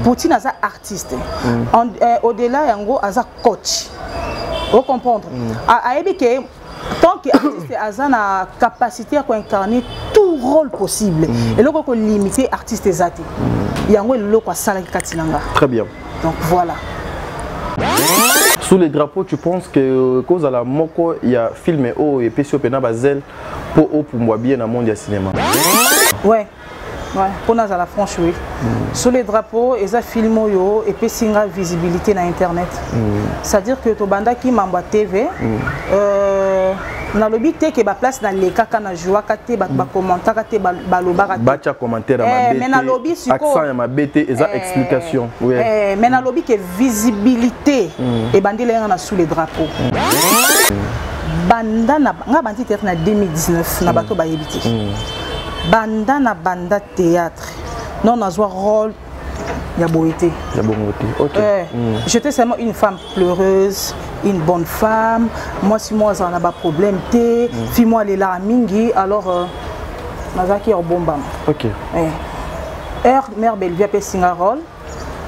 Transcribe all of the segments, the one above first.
Poutine est artiste. Au-delà, yango aza coach. Vous comprendre? Tant qu'artiste a la capacité à incarner tout rôle possible. Et là, on limiter artiste zati. Yango le quoi sala katinanga. Très bien. Donc voilà. Sous les drapeaux, tu penses que cause à la moko il y a filmé oh et pesio pena bazel pour moi bien dans le monde du cinéma. Ouais. Ouais, pour nous à la franche oui. Sur les drapeaux, ils ont filmé et puis singa visibilité dans internet. C'est-à-dire que to banda qui m'envoie TV, na lobby te que ba place dans les kaka na joie kate ba commentaire kate ba loba kate. Ba commentaire à ma mais na lobby accent à ma bête et explication. Oui. Mais na lobby que visibilité et bandé là na sous les drapeaux. Banda na nga bandi te na 2019 na bato ba yebité. Banda na banda théâtre. Non, on a joué rôle. Il y a beau été. J'étais seulement une femme pleureuse, une bonne femme. Moi, si moi, j'en ai pas problème, si moi, elle est là à Mingi, alors, Mazaki est bon bam. Ok. Mère Belvia peut signer un rôle.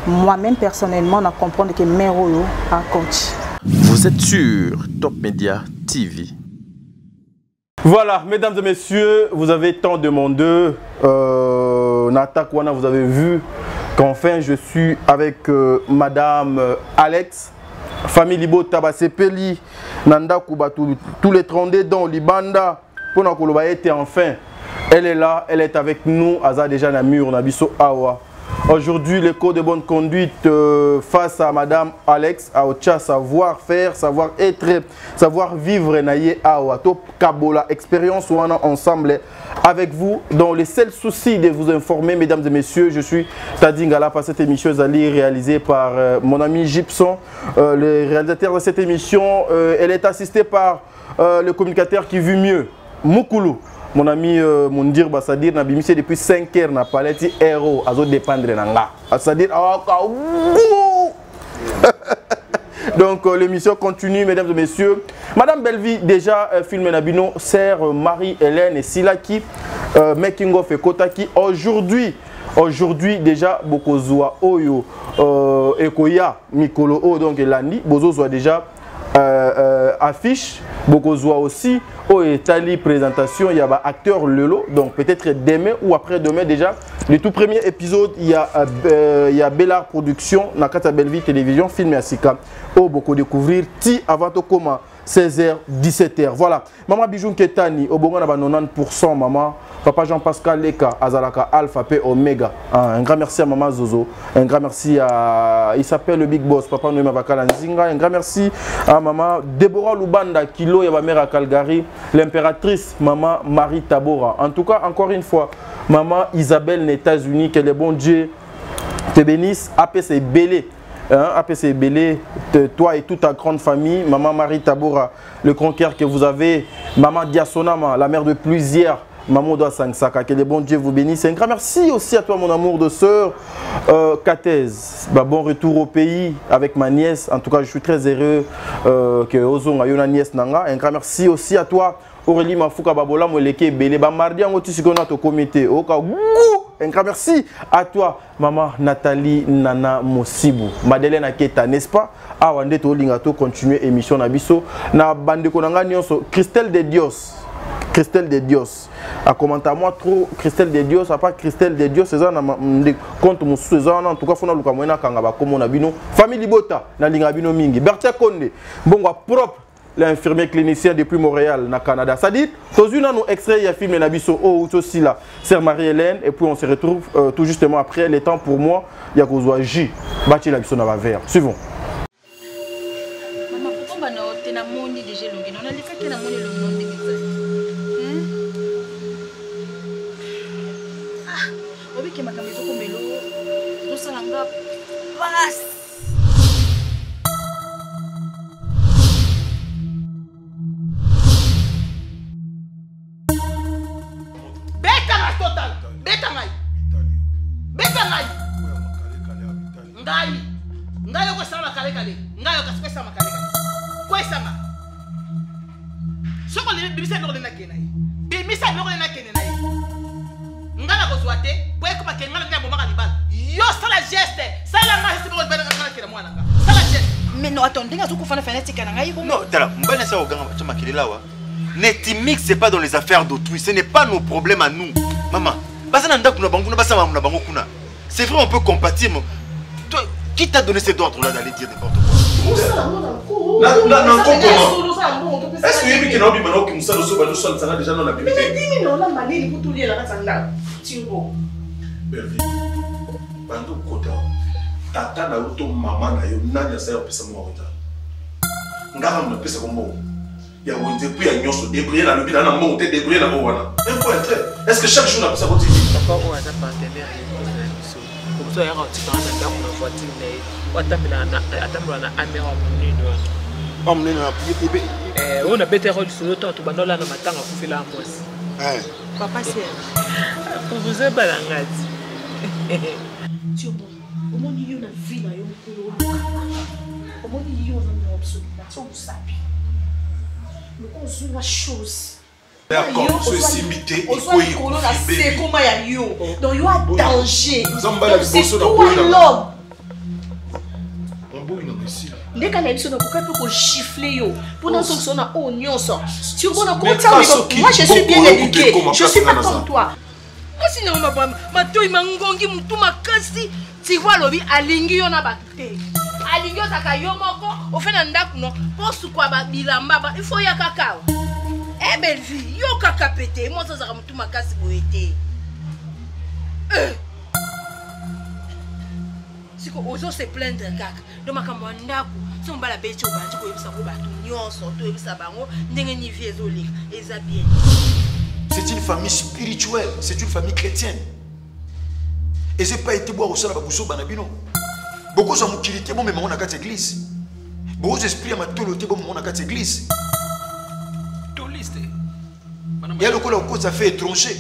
Moi-même, personnellement, on a compris que mère Oyo a coach. Vous êtes sur Top Media TV. Voilà, mesdames et messieurs, vous avez tant demandé. Nata Kwana, vous avez vu qu'enfin je suis avec Madame Alex, famille Libo Tabasepeli, Nanda Kuba, tous les 32 dans Libanda, pour nous était enfin. Elle est là, elle est avec nous, Aza déjà na mur, Nabiso Awa. Aujourd'hui, les codes de bonne conduite face à Madame Alex, à Ocha, savoir-faire, savoir-être, savoir-vivre, naïe Awa, Top Kabola, expérience ou ensemble avec vous. Dans les seuls soucis de vous informer, mesdames et messieurs, je suis Tadingala pour cette émission réalisée par mon ami Gibson, le réalisateur de cette émission. Elle est assistée par le communicateur qui vit mieux, Mukulu. Mon ami Mundir Bassadir n'a bimissé depuis 5 heures na palette héros à dépendre nanga. C'est-à-dire donc l'émission continue, mesdames et messieurs. Madame Belvi déjà filmé Nabino, sœur Marie-Hélène et Silaki making of et Kotaki aujourd'hui déjà Bokozwa Oyo Ekoya Mikolo donc Landi Bozozoa déjà affiche Bokozwa aussi au Italie présentation il y a acteur Lelo donc peut-être demain ou après-demain déjà le tout premier épisode il y a Bellard Production Nakata Belvi télévision film à Sika au beaucoup découvrir ti avant to comment 16h 17h voilà maman Bijoun Ketani au bongo na 90% maman papa Jean-Pascal Leka Azalaka Alpha P Omega un grand merci à maman Zozo un grand merci à il s'appelle le Big Boss papa Noema Bakala Nzinga un grand merci à maman Deborah Lubanda Kilo ya ba mère à Calgary l'impératrice maman Marie Tabora en tout cas encore une fois maman Isabelle des États-Unis que le bon Dieu te bénisse APC Belé APC Belé, toi et toute ta grande famille, maman Marie Tabora, le grand cœur que vous avez, maman Diasonama, la mère de plusieurs, maman Doa Sangsaka, que le bon Dieu vous bénisse. Un grand merci aussi à toi mon amour de sœur, Katez, bon retour au pays avec ma nièce, en tout cas je suis très heureux que Ozong a une nièce Nanga. Un grand merci aussi à toi Aurélie Mafouka Babola Moleke Belé, mardi en au comité, un grand merci à toi, maman Nathalie Nana Mosibou, Madeleine Aketa, n'est-ce pas? Ah, on est au continuer l'émission Nabiso. Na bande konanga nyonso, Christelle de Dios. Christelle de Dios. A commenté à moi trop Christelle de Dios, à pas Christelle de Dios, c'est ça, compte mon sous en tout cas, faut na luka moina kangaba comme on a bino. Famille Libota, na linga bino mingi. Bertia Konde, bon, propre. L'infirmier clinicien depuis Montréal, na Canada. Ça dit, tous une nous extrait, il y a film Nabiso ou aussi là, sœur Marie-Hélène, et puis on se retrouve tout justement après les temps pour moi, il y a Kozwa J, bâti Nabiso na vert. Suivons. Maman, pourquoi on a na moni déjà longue, on a les fait que na moni le monde ah, obi ke makamizo komelo, tout ça langa passe. Ngayo kwa sama kale kale ngayo kaspe sama kale kale kwa sama soko le bimisa no le na kenai bimisa no le na kenai ngala ko swate kwa ko makenga na bomba kanibal yo sala geste Mais non, attends, tu as tout fait fenêtre non, tala, mbana ça au ganga chama kilelawa. Ne t'immixe pas dans les affaires d'autrui, ce n'est pas nos problèmes à nous. Maman, basa na ndaku na bango na basa na bango kuna. C'est vrai on peut compatir mais toi qui t'a donné cet ordre là d'aller dire n'importe quoi? Non, est-ce que yébi kina obi mana ki musalo so ba so nsanga déjà non la bibité. Mais 10 000 na maleli pour tout lier la sanga. Tingo. Belvi. Bando kota. Tata na auto maman na yo nanya sa yo pesa mo wata. Ngara mo pesa ko mo. Ya wonte puis ya nyonso débrouiller na lobi na mo te débrouiller na mo wana. Un point très. Est-ce que chaque jour na pesa ko ti? Papa o aza partenaire ya so. Comme ça ya ka ti kana na ko na voiture ne. Watambila na atambula na amera munino. Omnene na pipe. On a bête rôle sur le temps, tu vas dans la matanga pour faire la moisse. Papa, c'est. Pour vous aider, balangati. Tu vois, au moins, il y a une vie là, il y a au moins, il y a une observation, vous savez. Mais on joue la chose. D'accord, ceci imité, on voit le colon là, c'est comment il y a eu. Donc, il y a danger. C'est tout à l'homme. Dès qu'on a eu son avocat pour gifler yo, pour nous son oignon ça. Tu vois moi je suis bien éduqué, je suis pas comme toi. Kasi na ma toi mangongi mutu makasi, tu vois lobi alingi yo na baté. Alingi yo saka yo moko, au fait na ndaku no, posu kwa ba bilamba ba, il faut ya kakao. Eh belle vie, yo kaka pété, moi ça saka mutu makasi boité. Ozo se plaindre kaka do makambo ndaku so mbala becho banji ko yebisa ko batu nyonso to yebisa bango ndenge ni vie ezolika eza bien. C'est une famille spirituelle, c'est une famille chrétienne. Et c'est pas été boire au sala babuso banabino. Beaucoup sont mukilité bon mais on a quatre églises. Beaucoup esprits à ma toloté bon on a quatre églises. Toliste. Il y a le coup là où ça fait étranger.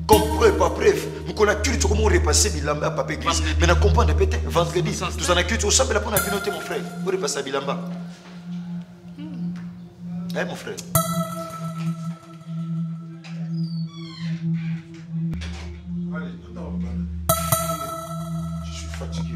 Comme preuve, pas preuve, nous connaissons culture comment repasser Bilamba à Papa Église. Mais nous comprenons peut-être vendredi. Nous en avons culture. Au samedi, on a vu noter mon frère. Vous repassez à Bilamba. Eh mon frère. Allez, attends, je suis fatigué.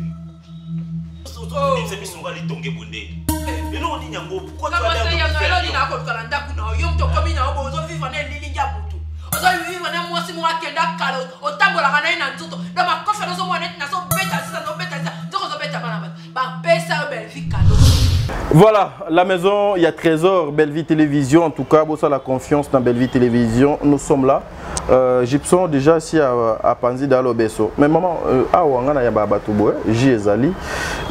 Voilà, la maison, il y a Trésor, Belleville Télévision. En tout cas, vous avez la confiance dans Belleville Télévision. Nous sommes là. Gibson déjà ici à Panzi dans l'Obesso. Mais maman, Wangana Yababatoubo, Jiezali,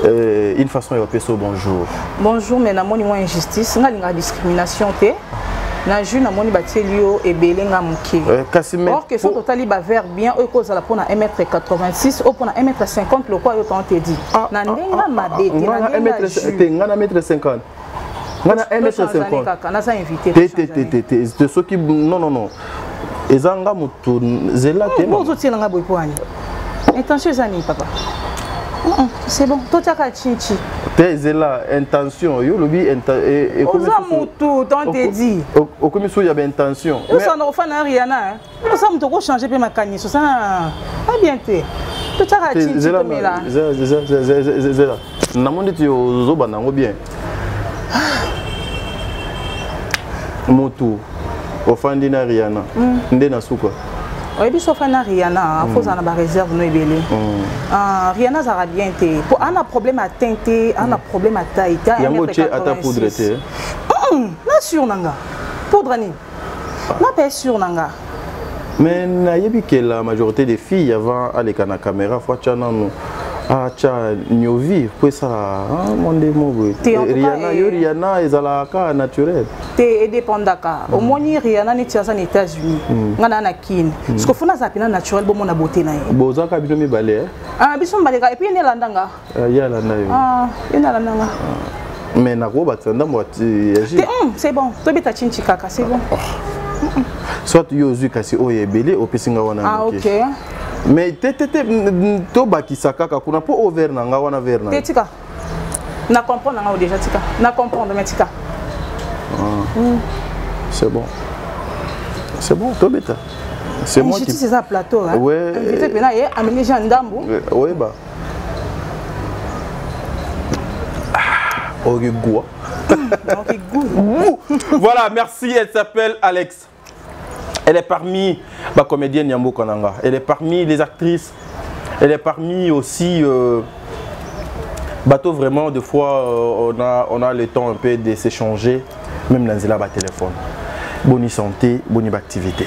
une façon de dire bonjour. Bonjour, mais nous avons une injustice, nous avons une discrimination. Na ju na moni batelio et belenga muki. Or que son total va vers bien eux cause la pour na 1m86 ou pour na 1m50 le quoi yo t'ont dit. Na ndenga mabete na 1m50. Ngana 1m50. Ngana 1m50. Na ça invité. C'est ce qui non. Ezanga mutu zela te. Bon tout nga boy poani. Intention zani papa. C'est bon, tout a chinchi. C'est la intention. Yo lobi et tout tant te dit. Au comme il y a intention. Mais ça n'a pas rien ça me doit changer pe makani ça pas bien te. Tout a chinchi mais là. Zela. Na monde ti zo banango bien. Moto ofandi na Rihanna. Ndena suka. Oui, il faut Rihanna, il faut en avoir réserve nousébélé. Rihanna ça va bien te. On a problème à teinter, on a problème à taille. Il y a un à ta poudre te. Na sûr nanga. Poudre ni. Na pas sûr nanga. Mais na yebi que la majorité des filles avant aller à la caméra fois tchana nous. Ah tcha nyovi pour ça mon démon. Rihanna ezala ka naturel. Te dépendaka. Au moins Rihanna ni tia aux États-Unis. Ngana na kin. Ce que fona za pina naturel bo mona beauté na ye. Boza ka bino mi balé. Ah biso mbaleka et puis ne landanga. Ya landa yo. Ah, ina landanga. Mais na ko batanda mo ti. C'est bon. To beta chinchi kaka, c'est bon. Soit yo zu kasi oyebele opesinga wana. Ah OK. Mais to bakisaka kuna po over na nga wana verna. Tika. Na comprendre nga déjà tika. Na comprendre mais tika. C'est bon. C'est bon, to beta. C'est moi qui c'est ça plateau hein. Ouais. Invité pena et amener Jean Ndambo. Ouais bah. Voilà, merci. Elle s'appelle Alex. Elle est parmi les comédiennes Yambo Kananga. Elle est parmi les actrices. Elle est parmi aussi... bateau, vraiment, des fois, on a le temps un peu de s'échanger. Même dans le téléphone. Bonne santé, bonne activité.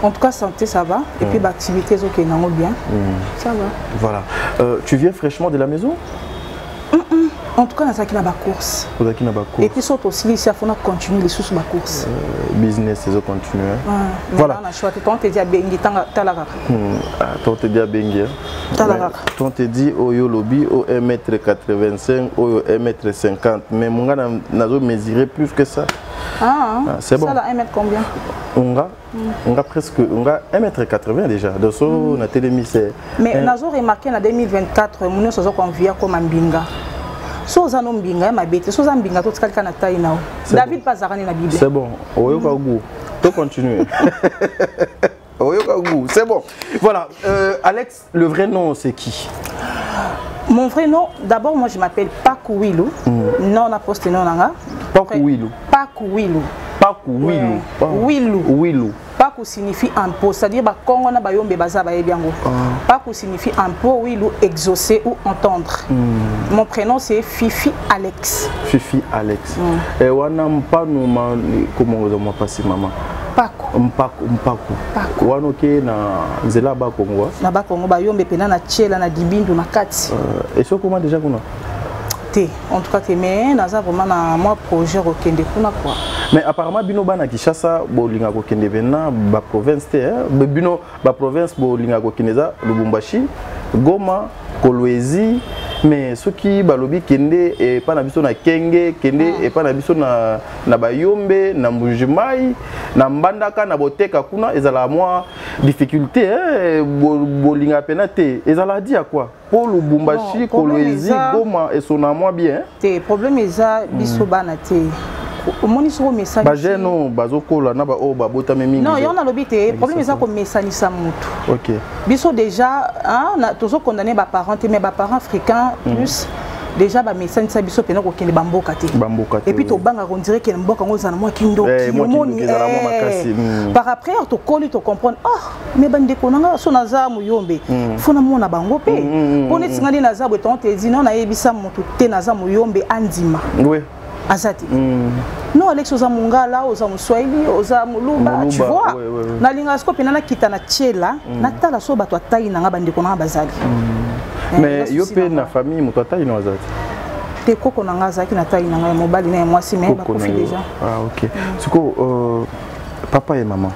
En tout cas, santé, ça va. Et puis, l'activité, ok, non, bien. Ça va. Voilà. Tu viens fraîchement de la maison? En tout cas, on a qui la course. Et puis, surtout aussi, il faut continuer les sous la course. Business, c'est continuer. Voilà. On a choisi. Toi, on te dit à Bengi, toi, on te dit à Bengi. Toi, on te dit au Yolobi, au 1m85, au 1m50. Mais mon gars n'a mesuré plus que ça. C'est bon. Ça, là, 1m combien? On a presque 1m80 déjà. De ça, on a télémisé. Mais on a remarqué en 2024, on a convié comme un binga. Soza no mbinga ma bête, soza mbinga to tskalika na taille nao. David Pazarani na Bible. C'est bon. Oyoka goût. Tu continues. Oyoka goût. C'est bon. Voilà. Alex, le vrai nom c'est qui? Mon vrai nom, d'abord moi je m'appelle Pakou Wilou. Non, on a posté non nanga. Pakou Wilou. Pakou Wilou. Pakou Wilou. Wilou. Wilou. Pakou signifie impôt, c'est-à-dire que Congo na bayombe baza baye biango. Pakou signifie impôt, Wilou, exaucer ou entendre. Mon prénom c'est Fifi Alex. Fifi Alex. Et wana mpano comment on passe maman? Pakou. Pakou. Wana ke na nzela ba Congo. Na ba Congo bayombe pena na tchela na dibindu na kati. Et ça comment déjà kuna? En tout cas, mais nous avons vraiment un projet au Kende. Mais apparemment, Bino Bana Kishasa, Bolinga Kende Bena, ba province, Bino, ba province, Bolinga Keneza, Lubumbashi, Goma, Kolwezi, mais ceux qui balobi Kende et pas nabiso na Kenge, Kende et pas nabiso na Bayombe, na Mbujimai, na Mbandaka, na Boteka Kuna, ils ont la moins difficulté, Bolinga Penate, ils ont la dit à quoi? Pour le Lubumbashi, Kolwezi, Goma et son amour bien. Le problème est ça, biso banate. Non, il y en a l'obité. Le problème est ça comme message ça monte. OK. Biso déjà, toujours condamné par parents, mais par parents africains plus. Déjà, bah message ça biso pena ko kende bamboka te. Et puis to banga on dirait que mboka ngoza na moi kindo. Par après to koli to comprendre mais bande ko nanga so naza muyombe. Fona mona bango pe. Pone tsingani naza bo te dit non na yebisa mutu te naza muyombe andima. Oui. Azati. Non Alex oza mungala, oza muswahili, oza muluba, tu vois. Na linga sko pena na kita na tchela, na tala so bato atai nanga bande ko nanga bazali. Mais yo pe na famille moto atai na azati. Te koko nanga azaki na taille nanga mobali na moi si mais ba profite déjà. Ah OK. Siko papa et maman.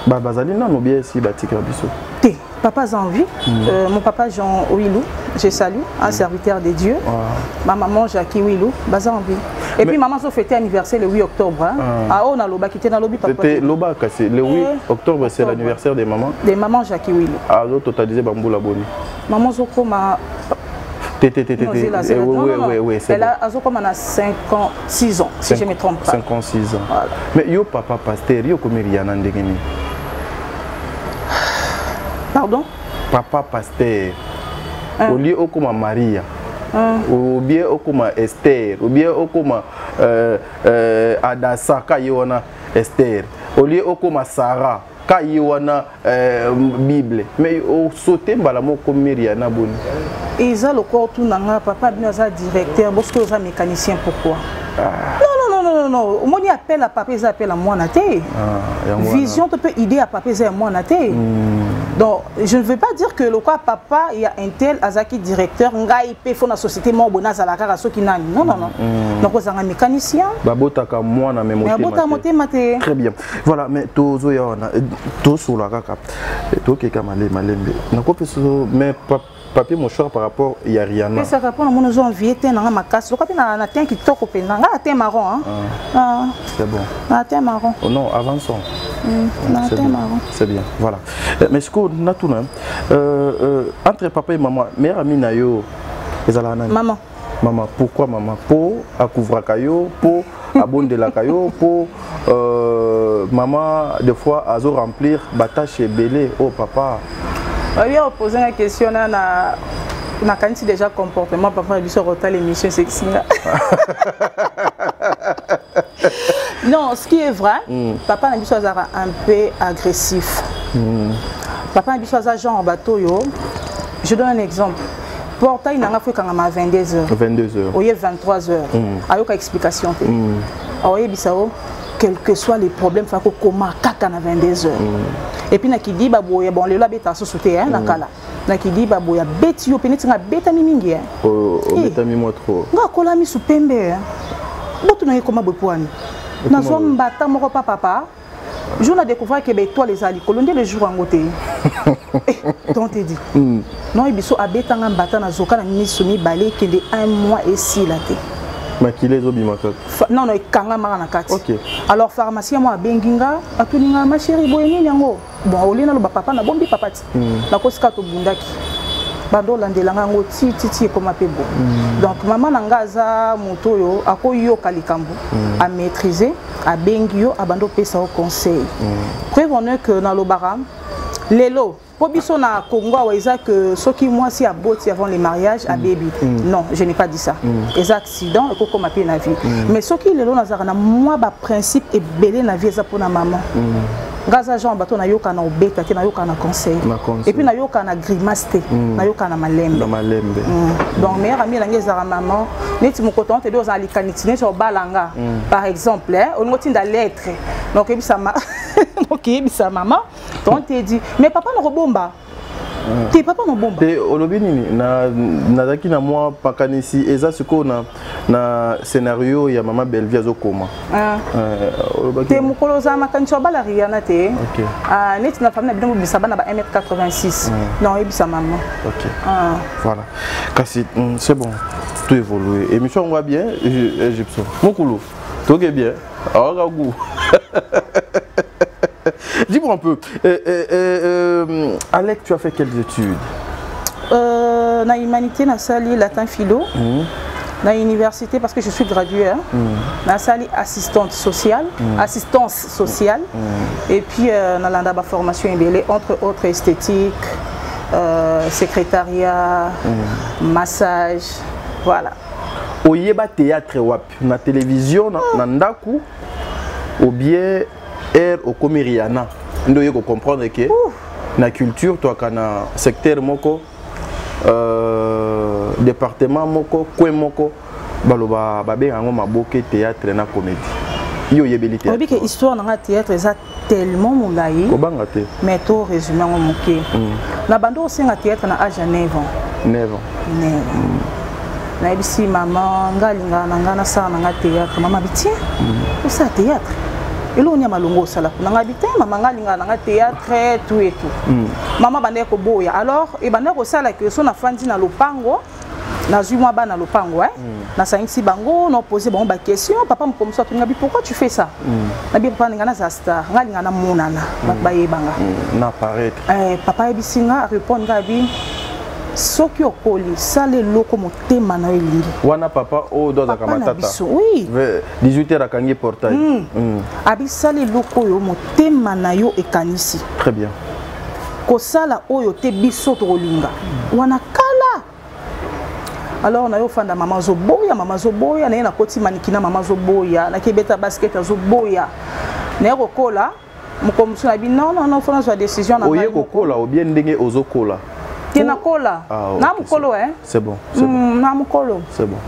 Ba bazali na no bien si batika biso. Te papa a envie. Mon papa Jean Wilou, je salue, un serviteur de Dieu. Ma maman Jackie Wilou, baza envie. Et puis maman so fêté anniversaire le 8 octobre ah on a loba qui était dans lobby papa. C'était loba cassé le 8 octobre c'est l'anniversaire des mamans. Des mamans Jackie Wilou. Ah l'autre totalisé bamboula boni. Maman Zoko ma oui, c'est elle a comme 56 ans, si je ne me trompe pas. 56 ans. Voilà. Mais yo papa pasteur, yo comme Rihanna ndengeni. Pardon? Papa pasteur. Au lieu comme Maria. Ou bien comme Esther, ou bien comme Adassa, Kayona Esther. Au lieu comme Sarah. Kayiwana Bible mais au sauté balamo comme Rihanna boni ils ont le corps tout nanga papa bien ça directeur parce que ça mécanicien pourquoi non on dit appelle à papa ils appellent à moi na té vision tu peux aider à papa ils à moi na té donc je ne veux pas dire que le quoi papa il y a un tel azaki directeur ngai pe fo na société mo bonaza la kaka soki nani non donc on a un mécanicien babotaka moi na mémoire très bien voilà mais tozo ya wana to sur la kaka to ke kamale malembe na ko peso mais papier mon choix par rapport il y a Rihanna. Ça répond à mon besoin viété dans ma casse. Le copine a teint qui toque au pénal. A teint marron c'est bon. A teint marron. Oh non, avançons. C'est bien. C'est bien. Voilà. Mais ce qu'on a tout entre papa et maman, mère amie nayo maman. Maman, pourquoi maman? Pour couvrir kayo, pour abonder la kayo, pour maman des fois à remplir batache et belé. Oh papa. On vient poser une question à On a quand déjà comportement, papa lui sort autant l'émission sexy. Non, ce qui est vrai, papa n'a pas un peu agressif. Papa n'a pas genre en bateau. Je donne un exemple. Portail n'a pas fait quand on a 22h. 22h. Ou 23h. Il y a explication. Quels que soient les problèmes, il faut qu'on caca à 22h. Et puis, il dit, bon, le labo est à sauter, hein, il dit, bon, il y a bêti, il y a bêta mingi. Oh, bêta mimo trop. Il y a quoi là, mi sous pembe. Il y a comment bopouani. Dans un bâtard, mon papa, je n'ai découvert que toi les alliés, colonies le jour en côté. Donc, tu dis, non, il y a bêta en bâtard, dans un cas, il y a balai qui est 1 mois et 6 là. Makile zobi makak. Non, non, kanga mara kati. OK. Alors pharmacien moi benginga, atuninga ma chérie boyeni nyango. Bon, olina lo papa na bombi papati. Na kosika to bundaki. Bando landelanga ngo ti comme apebo. Donc maman nangaza moto yo akoyo kalikambo à maîtriser, à bengio abando pesa au conseil. Prévenez que dans le baram lelo pour biso na Congo ouais que ceux qui moi si à botti avant les mariages à baby. Non, je n'ai pas dit ça. Les accidents et comme appelé na vie. Mais ceux qui lelo na moi ba principe et belé na vie ça pour na maman. Gaza Jean bateau na yoka na obeta na yoka na conseil. Et puis na yoka na grimace na yoka na malembe. Na malembe. Donc meilleur ami na ngeza maman, neti mon coton te deux ali kanitine sur balanga. Par exemple, on ngoti nda lettre. Donc et ça OK, ça maman, donc te dit mais papa no robomba. T'es papa no bomba. Te olobini na zaki na moi pakanisi eza siko na scénario ya maman Belvie azokoma. Te mukolo za makancho bala riana te. OK. Net na famille na bisa bana ba 1m86. Non, ebisa maman. OK. Voilà. Kasi c'est bon. Tout évolue. Émission on va bien, Egyptien. Mokolo. Tout est bien. Alors goût. Dis-moi un peu, Alec, tu as fait quelles études? Na humanité, na sali latin philo, na université parce que je suis graduée, na sali assistante sociale, assistance sociale, et puis na landa ba formation embelée entre autres esthétique, secrétariat, massage, voilà. Oyeba théâtre wap na télévision na ndaku ou bien air au comériana ndo yeko comprendre que na culture toi kana secteur moko département moko coin moko baloba babe ngo maboke théâtre na comédie yo yebeli théâtre obi que histoire na théâtre eza tellement moulayi ko banga te mais to résumé ngo moké na bando osenga théâtre na âge 9 ans 9 ans na ebisi maman ngalinga na ngana sa na théâtre maman biti ça théâtre et là on y a malongo sala na ngabité maman ngalinga na théâtre tout et tout maman bande ko boya alors et bande ko sala que so na fandi na lopango na zui moi bana lopango na sainsi bango na poser bon ba question papa me comme ça ngabi pourquoi tu fais ça na bi papa ngana za star ngalinga na monana ba yebanga na paraître papa ebisinga répondre ngabi soki okoli sale loko motema na elingi wana papa o doza kama tata oui 18h akangi portail abi sale loko yo motema na yo ekanisi très bien ko sala oyo te biso to linga wana kala alors na yo fanda mama zo boya na koti manikina mama zo boya na kebeta basket zo boya na yo kola mukomsu na bi non fona zo décision na oye kola ou bien ndenge ozokola na kola na mukolo c'est bon na mukolo c'est bon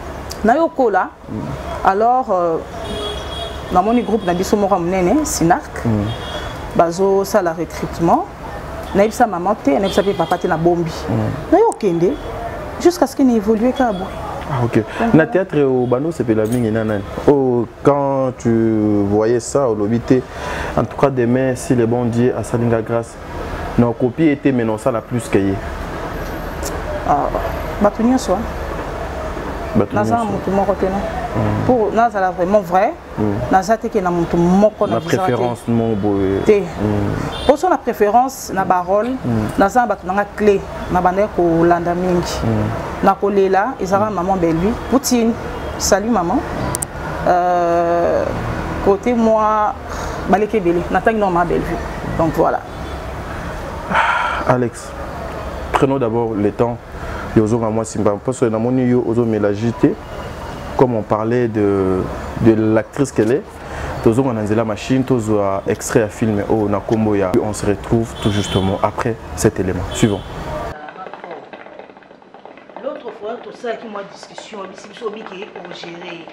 na yo kola alors na moni groupe na biso moko munene Sinac bazo sala recrutement na ibisa maman te na ibisa papa te na bombi na yo kende jusqu'à ce qu'il évolue ka boy OK na théâtre au bano c'est la mingi nana quand tu voyais ça au lobité en tout cas demain si le bon Dieu a salinga grâce nos copies étaient maintenant ça la plus que Batunia soit. Naza mutu moko tena. Pour naza la vraiment vrai. Naza te ke na mutu moko na préférence mon boy. Te. Pour son la préférence na parole, naza batu na clé na bande ko landa mingi. Na ko lela ezara maman Belvie. Poutine. Salut maman. Côté moi baleke belé. Natang non ma Belvie. Donc voilà. Alex, prenons d'abord le temps Comme on parlait de l'actrice qu'elle est, on a la machine, extrait à film, on se retrouve tout justement après cet élément. Suivant. L'autre fois, tout ça qui m'a discussion, c'est pour gérer.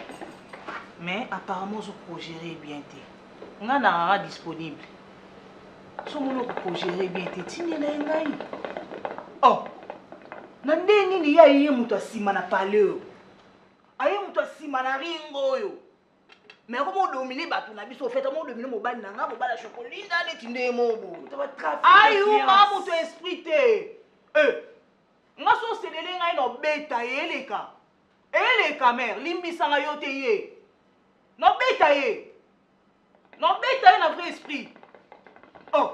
Mais apparemment, je peux gérer bien. On a disponible. Si on peut gérer bien, oh, nandeni ya yeye mutu asima na paleo. Aye mutu asima na ringo yo. Mais comment dominer bato na biso fait comment dominer mobali na nga mobali chocolinda neti ndemo bo. Aye uma mutu esprit te. Nga so selele nga no beta yeleka. Eleka mère limbisa nga yote ye. No beta ye. No beta ye na vrai esprit. Oh,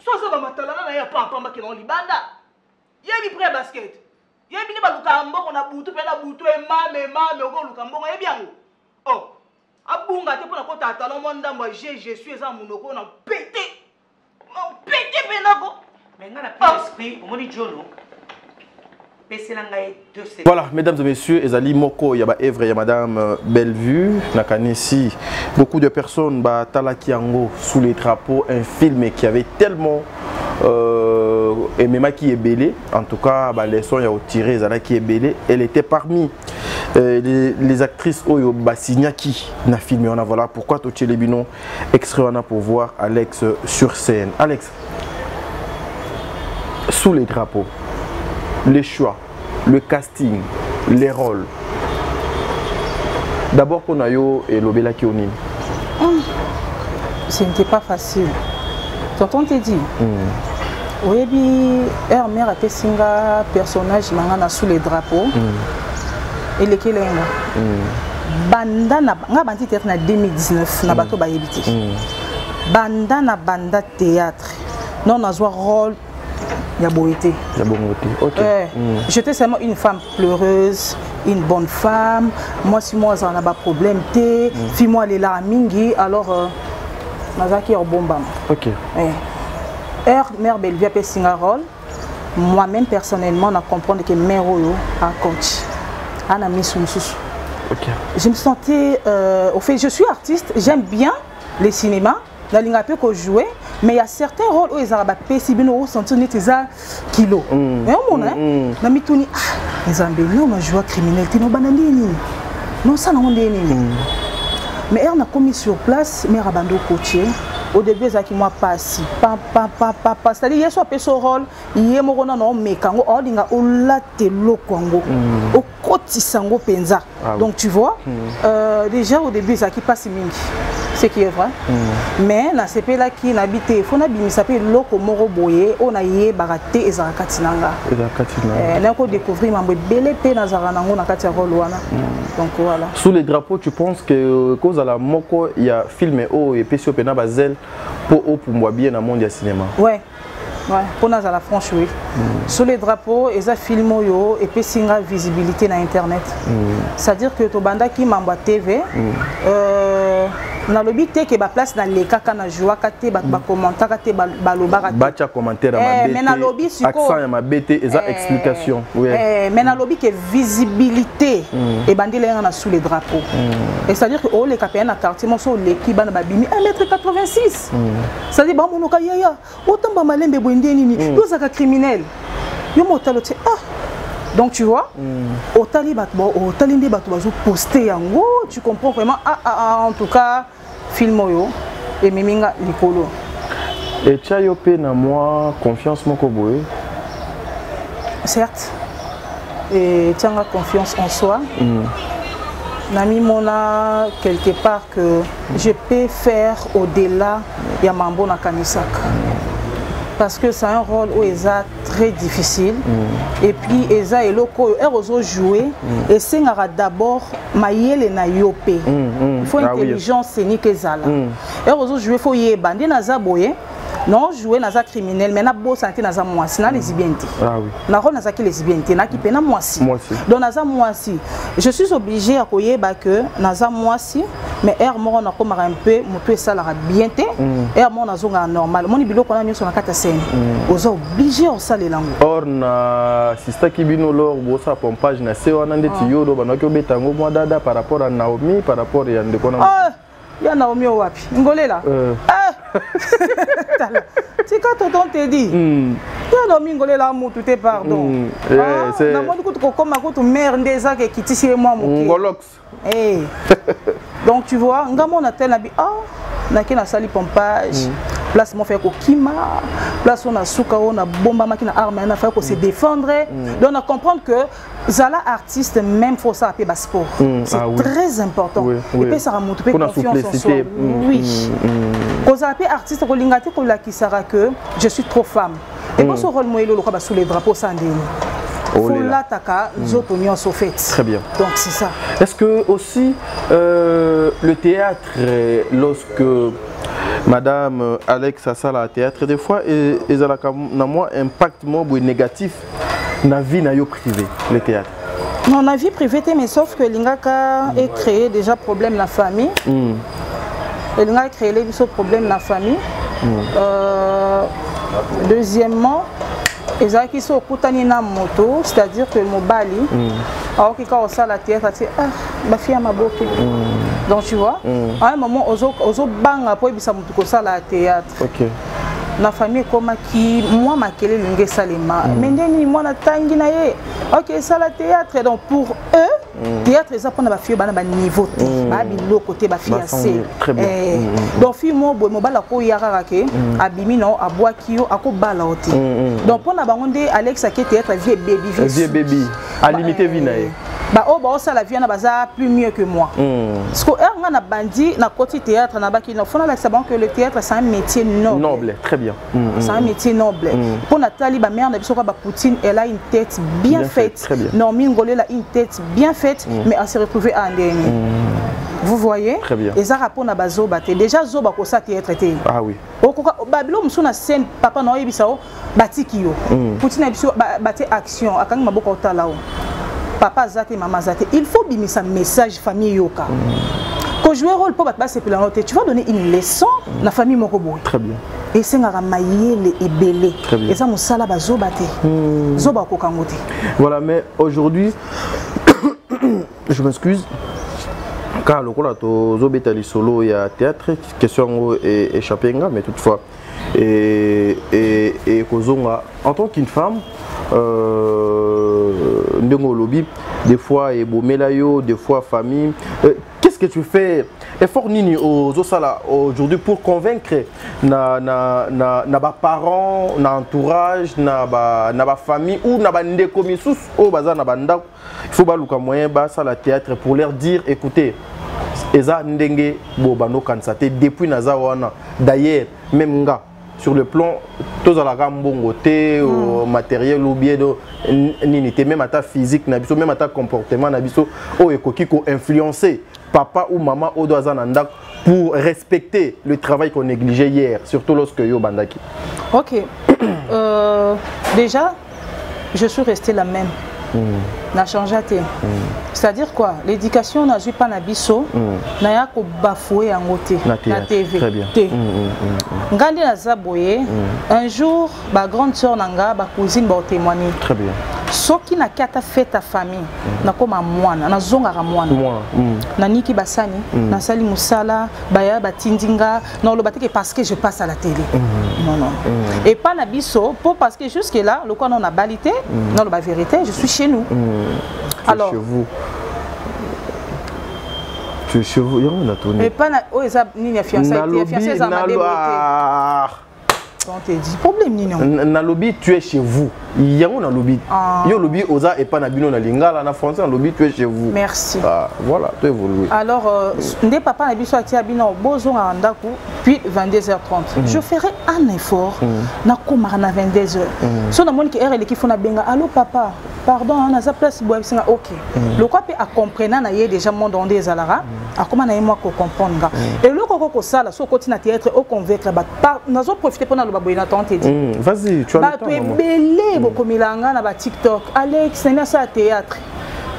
so ça va matalana na ya papa ma ke no libanda. Yebi pré basket. Yebi ni baluka mboko na butu pe na butu e mame oko luka mboko yebi yango. Oh, abunga te pona ko tata no monda moi je suis za munoko na pété. On pété penako. Mais nga na pas esprit, on dit Jono. Voilà, mesdames et messieurs, Ezali Moko, Yaba Evre, Yaba Madame Bellevue, Nakanesi, beaucoup de personnes, Talaki Ango, sous les drapeaux, un film qui avait tellement et même qui est belé, en tout cas, les sons y a tiré, Ezala qui est belé, elle était parmi les actrices Oyo Basignaki, na filmé, on a voilà pourquoi Toche Lebino, extrait on a pour voir Alex sur scène. Alex, sous les drapeaux. Les choix, le casting, les rôles. D'abord, pour Nayo et Lobela Kionine. Ce n'était pas facile. Tonton te dit. Oui, mère a fait un personnage sous les drapeaux. Et les Kélenga. Banda na 2019, na bato ba yebiti. Banda na banda théâtre. Non, on a joué rôle. Okay. J'étais seulement une femme pleureuse, une bonne femme. Moi, si moi, j'en ai pas problème, si moi, elle est là à Mingi, alors, je bon bam. Ok. Mère Bellevue a fait un rôle. Moi-même, personnellement, je comprends que mère a coach. Anna Miss. Je me sentais, au fait, je suis artiste, j'aime bien le cinéma. Dans les peu que je jouais, mais il y a certains rôles où ils ont pesé bien sentir des kilos. Et on a mis tout les ambulants, on a joué criminel, non banani, non ça non on mais on a commis sur place, mais rabando coaché. Au début, ils ont moi pas si, c'est-à-dire il y a soit ce rôle, il y a mon non mais quand on dit on l'a telo Congo, au côté sango penza. Donc tu vois, déjà au début, ils ont qui passe mingi. Ce qui est vrai. Mais dans ces pays-là qui habitent, il faut s'appeler Loko Moro Boye, on a yé baraté et Zarakatinanga. On a découvert un bel épée dans Zaranango, dans Katiaroloana. Donc voilà. Sous les drapeaux, tu penses que cause à la Moko, il y a filmé au et Pessio Pena Basel pour moi bien dans le monde du cinéma. Ouais. Ouais, pour nous à la franche, oui. Sur les drapeaux, ils ont filmé et puis c'est une visibilité dans Internet. C'est-à-dire que Tobanda qui m'envoie TV, na lobi te ke ba place na leka kana joie kate ba commentaire kate ba loba ba cha commentaire ma bête mais na lobi siko accent ya ma bête eza explication oui mais na lobi ke visibilité et bandile na sous les drapeaux et c'est à dire que o le kapena na quartier mo so leki bana ba bimi 1m86 ça dit ba monoka yaya otamba malembe boindé nini yo zaka criminel yo motalo te donc tu vois, au talibat, au talindé bateau posté yango, tu comprends vraiment en tout cas film yo et miminga likolo. Et tu as yopé na moi confiance mon koboé. Certes. Et tu as confiance en soi. Nami mona quelque part que je peux faire au-delà ya mambo na kanisaka. Parce que c'est un rôle où ils sont très difficile. Et puis ils ont joué et c'est d'abord maïel na yopé. Il faut intelligence scénique ezala. Ils ont joué faut y bandé naza boye. Non jouer naza criminel mais na beau santé naza moisi na lesbienté. Ah oui. Na rôle naza qui lesbienté na qui pe na moisi. Donc naza moisi. Je suis obligée à koyeba que naza moisi mais air mort on a comme un peu moto ça la bien té air mort on a zonga normal mon biloko na nyoso na kata scène aux obligé on ça les langues or na sister kibino lor bo sa pompage na se wana ndeti yo do banaki obetango mwa dada par rapport à Naomi par rapport ya ndeko na ya Naomi wapi ngolela c'est quand tonton te dit ya Naomi ngolela mutu te pardon c'est na moni ko koma ko to mère ndeza ke kitisi moi moké ngolox donc tu vois ngamo na tel nabi na kina sali pompage place mon fait ko kima place on a souka on a bomba makina arme na fait ko se défendre donc on comprendre que zala artiste même faut ça appeler sport c'est très important et puis ça remonte confiance en soi oui quand appeler artiste ko lingati ko la qui sera que je suis trop femme et quand ce rôle moyelo lo ka sous les drapeaux sandini très bien. Donc c'est ça. Est-ce que aussi le théâtre, lorsque Madame Alex a ça la théâtre, des fois, ils ont un impact négatif dans la vie privée, le théâtre? Non, la vie privée, mais sauf que l'Ingaka a créé déjà problème dans la famille. L'Ingaka a créé des problèmes dans la famille. Deuxièmement, ils qui sont au na moto, c'est-à-dire que le mobali, alors qu'il a ça la théâtre, ma fille a ma beauté. Donc tu vois, à un moment, aux bang après ils sont ça la théâtre. La famille comme qui moi ma kele lingue salema mais ndeni moi na tangi na ye OK ça la théâtre donc pour eux théâtre ça pour na ba fille bana ba niveau te ba bilo côté ba fille assez donc fille mo bo mo bala ko yara ke abimi no abwa kiyo ako bala ote donc pour na bango nde Alex a théâtre vie baby à limiter vie na ye bah oh bah ça la vie na baza plus mieux que moi parce que on a bandi na côté théâtre na ba ki no fona la sabon que le théâtre c'est un métier noble très bien c'est un métier noble pour Nathalie ba mère na biso ka ba Poutine elle a une tête bien faite non Mingolé a une tête bien faite mais elle s'est retrouvée à Ndeni vous voyez et ça rapport na bazo baté déjà zo ba ko ça théâtre té oui babilo musu na scène papa no yebisao batiki yo Poutine na biso baté action akangi maboko talao papa zate maman zate il faut bimisa message famille yoka quand jouer rôle pour battre c'est planoté tu vas donner une leçon la famille mokobo très bien et c'est ngara mayele et belé et ça musala bazo baté zoba ko kangote voilà mais aujourd'hui je m'excuse car le cola to zobetali solo il y a théâtre question échappé mais toutefois et kozonga en tant qu'une femme lobby des fois et bomelayo des fois famille qu'est-ce que tu fais effort nini aux osala aujourd'hui pour convaincre na ba parents na entourage na ba famille ou na ba ndeko misus o baza na banda il faut baluka moyen ba ça la théâtre pour leur dire écoutez eza ndenge bo bano kansate depuis naza wana d'ailleurs même nga sur le plan tous à la gambongo té matériel ou bien de même à ta physique nabiso même à ta comportement nabiso o ekoki ko influencer papa ou maman au doazananda pour respecter le travail qu'on négligeait hier surtout lorsque yo bandaki. OK. Déjà je suis restée la même. N'a changé à c'est-à-dire quoi l'éducation n'a pas nabiso n'a ya ko bafouer en côté na TV très bien ngandi na zaboye un jour ba grande sœur nanga ba cousine ba témoigner très bien soki na kata fête ta famille na koma mwana na zonga ka mwana na niki basani na sali musala baya batindinga non le bateke parce que je passe à la télé non et pas nabiso pour parce que jusque là le quoi on a balité non la vérité je suis chez nous alors chez vous tu es chez vous on a tourné mais pas oh ça ni fiancé ça m'a on te dit problème ni non na lobby tu es chez vous yango na lobby yo lobby oza et pas na bino na lingala na français na lobby tu es chez vous merci voilà tu évolues alors ndé papa na biso atia bino bozo na ndaku puis 22h30 je ferai un effort na komara na 22h so na moni que heure l'équipe fona benga allo papa pardon na za place boy singa OK le quoi peut à comprendre na yé déjà monde on des alara a comment na moi ko comprendre et le ko sala so continue à théâtre au convaincre ba nazo profiter pour na lo baboyina tante dit vas-y tu as le temps belé boko milanga na ba TikTok Alex c'est ça théâtre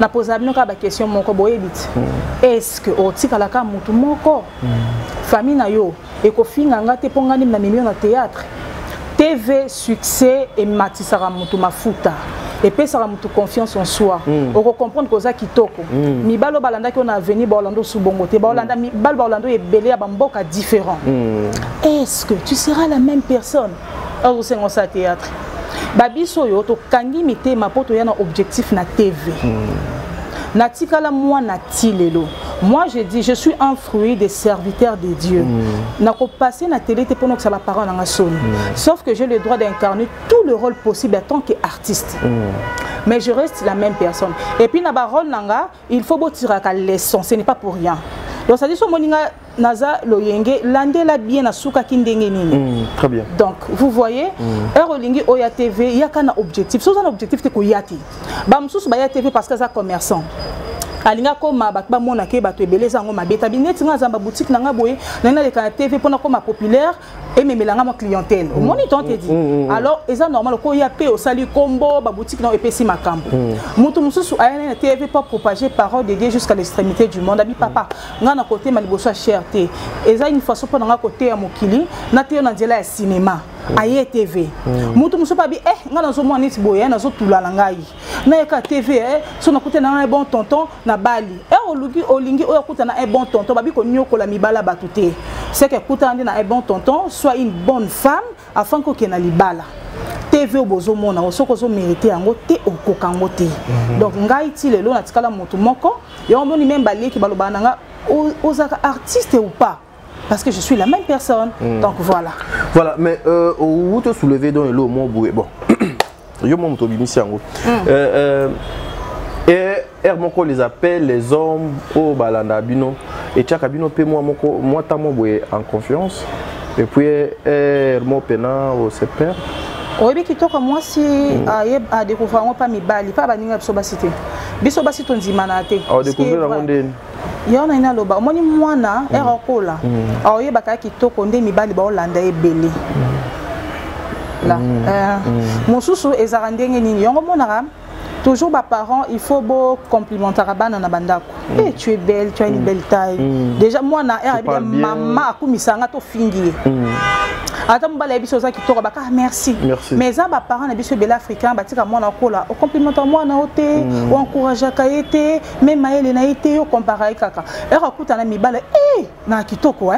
na posa bino ka ba question moko boyebit est-ce que otikalaka mutu moko famille na yo ekofinga nga te pongani na million na théâtre TV succès et matisara mutu mafuta et puis ça mutu confiance en soi on comprendre que ça kitoko mi balo balanda ki on a venu Orlando subongote balanda mi balo Orlando est belé ba mboka différent est-ce que tu seras la même personne au sein de théâtre babiso yo to kangi mité ma poto ya na objectif na TV natikala moi natilelo. Moi je dis je suis un fruit des serviteurs de Dieu. Nako passer na télé te pendant que ça la parole dans la sonne. Sauf que j'ai le droit d'incarner tout le rôle possible en tant qu'artiste. Mais je reste la même personne. Et puis na ba rôle nanga, il faut tirer à leçon, ce n'est pas pour rien. Donc ça dit so moninga naza loyenge landela bien na suka kindenge nini. Très bien. Donc vous voyez Erolingi Oya TV, il y a qu'un objectif. C'est un objectif te ko yati. Ba msusu ba ya TV parce que ça commerçant. Alinga koma bakba mona ke bato ebeleza ngo mabeta bineti nga zamba boutique nanga boye nana le TV pona koma populaire et memelanga ma clientèle. Au moniteur te dit. Alors eza normal ko ya pe au sali combo ba boutique na epesi makambo. Mutu mususu ayana na TV pas propager parole de Dieu jusqu'à l'extrémité du monde. Abi papa nga na côté maliboso cherté. Eza une façon pona nga côté ya mokili na te na nzela ya cinéma. Aye TV. Mutu mususu pa bi nga na zo mona neti boye na zo tulala ngai. Na yaka TV so na côté na un bon tonton na Bali. Olingi oya kuta na un bon tonton babi ko nyokola mibala batute. C'est que kuta ndi na un bon tonton soit une bonne femme afin que na libala. TV obozo mona osoko zo mériter yango te okokango te. Donc ngai ti lelo na tikala motu moko yo moni même bali ki baloba nanga ozaka artiste ou pas. Parce que je suis la même personne. Donc voilà. Voilà, mais où te soulever dans le mot boué. Bon. Yo mon to bimisi yango. Et Hermoko les appelle les hommes au balanda bino et tchaka bino pe moi ta mo en confiance et puis Hermo pena au sepère. Oui, qui toka moi si a découvert pas mi bali pas baninga bisobasité. Bisobasité on dit manate. A découvrir la monde. Yana ina loba omoni mwana erakola. A oyebaka ki toko nde mi bali ba Olanda ebele. Là mon sousou ezara ndenge nini yongo monaka toujours bas parents il faut beau complimenter à bana na bandako et tu es belle, tu as une belle taille déjà moi na bien maman akumisanga to fingi ata mbala biso za kitoko baka merci mais za ba parents na biso bel africain batika moi na kola au complimenter moi na ote ou encourager ka été même maele na été yo comparer kaka era kuta na mibala na kitoko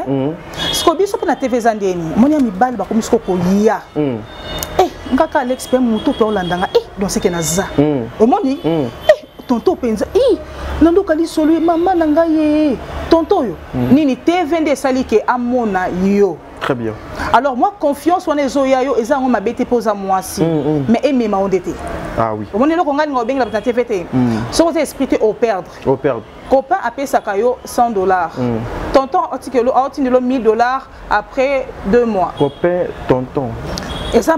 sko biso pe na TV zandeni monia mibala ba komisko ko ya ngaka Alex pe muto pe Olandanga donc c'est que naza omoni tonto penza nando kali solo mama nanga ye tonto yo nini TV nde sali ke amona yo. Très bien. Alors moi confiance on ezo ya yo eza ngo mabete poza moi si mais aimer ma ondete. Ah oui. Omoni loko ngani ngo benga na TV te so on esprit au perdre copain appelle ça kayo $100 tonton otikelo otindelo $1000 après 2 mois copain tonton. Et ça,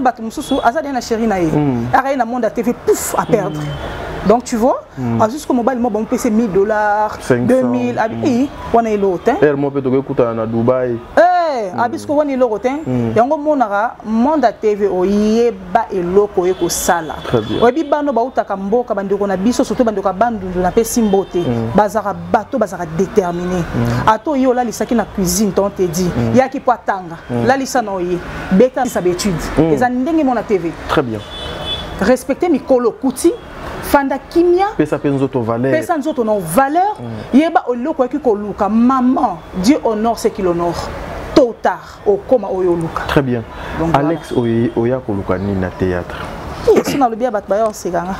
Azad na chérie naïe. Arrête na monde à TV, pouf, à perdre. Donc tu vois, jusqu'au mobile, moi, on peut payer $1000, 2000, on est l'autre. Elle m'a fait à Dubaï. Abisco on est l'autre. Yango monara monde à TV o yeba et loko eko sala. Obi bano ba utaka mboka bandeko na biso surtout bandeko bandu na pesi mbote. Bazara bato bazara déterminé. Ato yo la lisaki na cuisine ton te dit. Yaki poatanga. La lisa no yi. Beta sa habitude. Les ndenge mon na TV. Très bien. Respecter mikolo kuti. Fanda kimia pesa penzoto valeur pesa nzoto no valeur yeba oloko yaki koluka maman Dieu honore ce qu'il honore tôt ou tard au koma oyo luka. Très bien. Donc, Alex voilà. Oya koluka ni na théâtre si na lobia bat bayo sekanga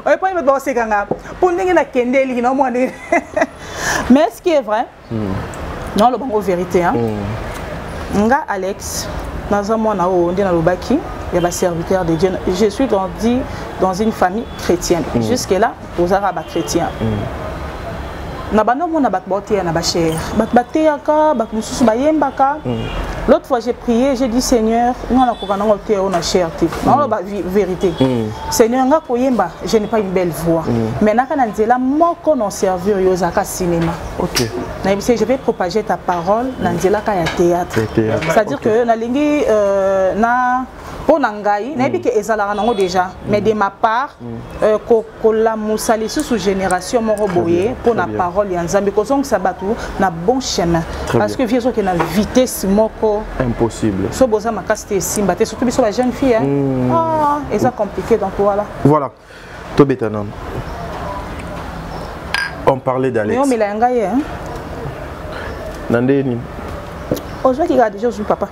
oya pas bat sekanga pour ndenge na kendeli na moi mais ce qui est vrai non le bon vérité nga Alex naza mwana o ndena lobaki il y a serviteur de Dieu. Je suis grandi dans une famille chrétienne. Jusque-là, aux Arabes chrétiens. L'autre fois, j'ai prié, j'ai dit Seigneur, vérité. Seigneur, je n'ai pas une belle voix. Mais je vais servir au cinéma. Je vais propager ta parole dans le théâtre. C'est-à-dire que pour nangai nayebi ke ezalaka nango déjà mais de ma part kokola musali sous génération moko boye pour na parole ya Nzambe kozong sabatu na bon chemin parce que vieso ke na vitesse moko impossible so boza makasti simba te surtout biso ba jeune fille ah eza compliqué donc voilà to betanam on parlait d'Alex mais on mela ngai hein nandeni aujourd'hui il a déjà joué papa.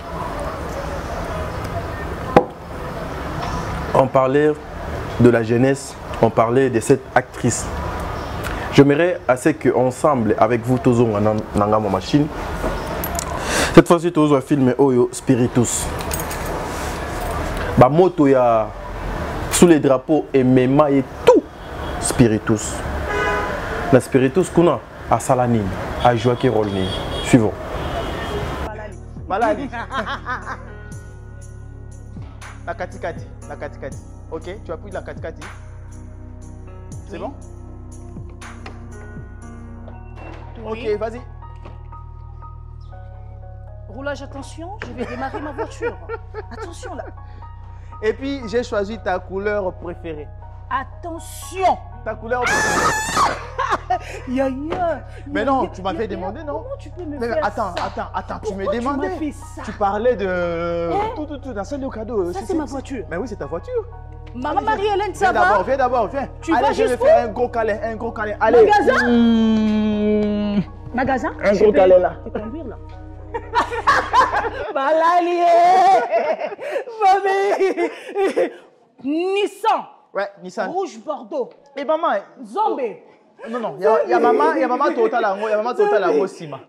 On parlait de la jeunesse, on parlait de cette actrice. J'aimerais assez qu'ensemble, avec vous, tous, on a ma machine. Cette fois-ci, tous, on filme Oyo Spiritus. Bah, moto ya sous les drapeaux et Mema et tout Spiritus. La Spiritus qu'on a à Salanine, à Joaquin Rolny. Suivons. Malali. La katikati, la katikati. Ok, tu appuies la katikati. C'est bon? Oui. Ok, vas-y. Roulage, attention, je vais démarrer ma voiture. Attention là. Et puis, j'ai choisi ta couleur préférée. Attention. Ta couleur préférée. Mais non, tu m'avais demandé, non? Comment tu peux me faire attends, ça? Attends, tu me Pourquoi demandais. tu m'as fait ça? Tu parlais de... Tout, d'un seul cadeau. Ça, c'est ma voiture. Mais oui, c'est ta voiture. Maman Marie-Hélène, ça va? Viens d'abord, viens. Allez, je vais faire un gros câlin, Allez. Magasin? Magasin? Un gros câlin là. Je vais conduire là. Balali. Nissan. Ouais, Nissan. Rouge Bordeaux. Et maman. Zombie. Non, il y a maman total Sima.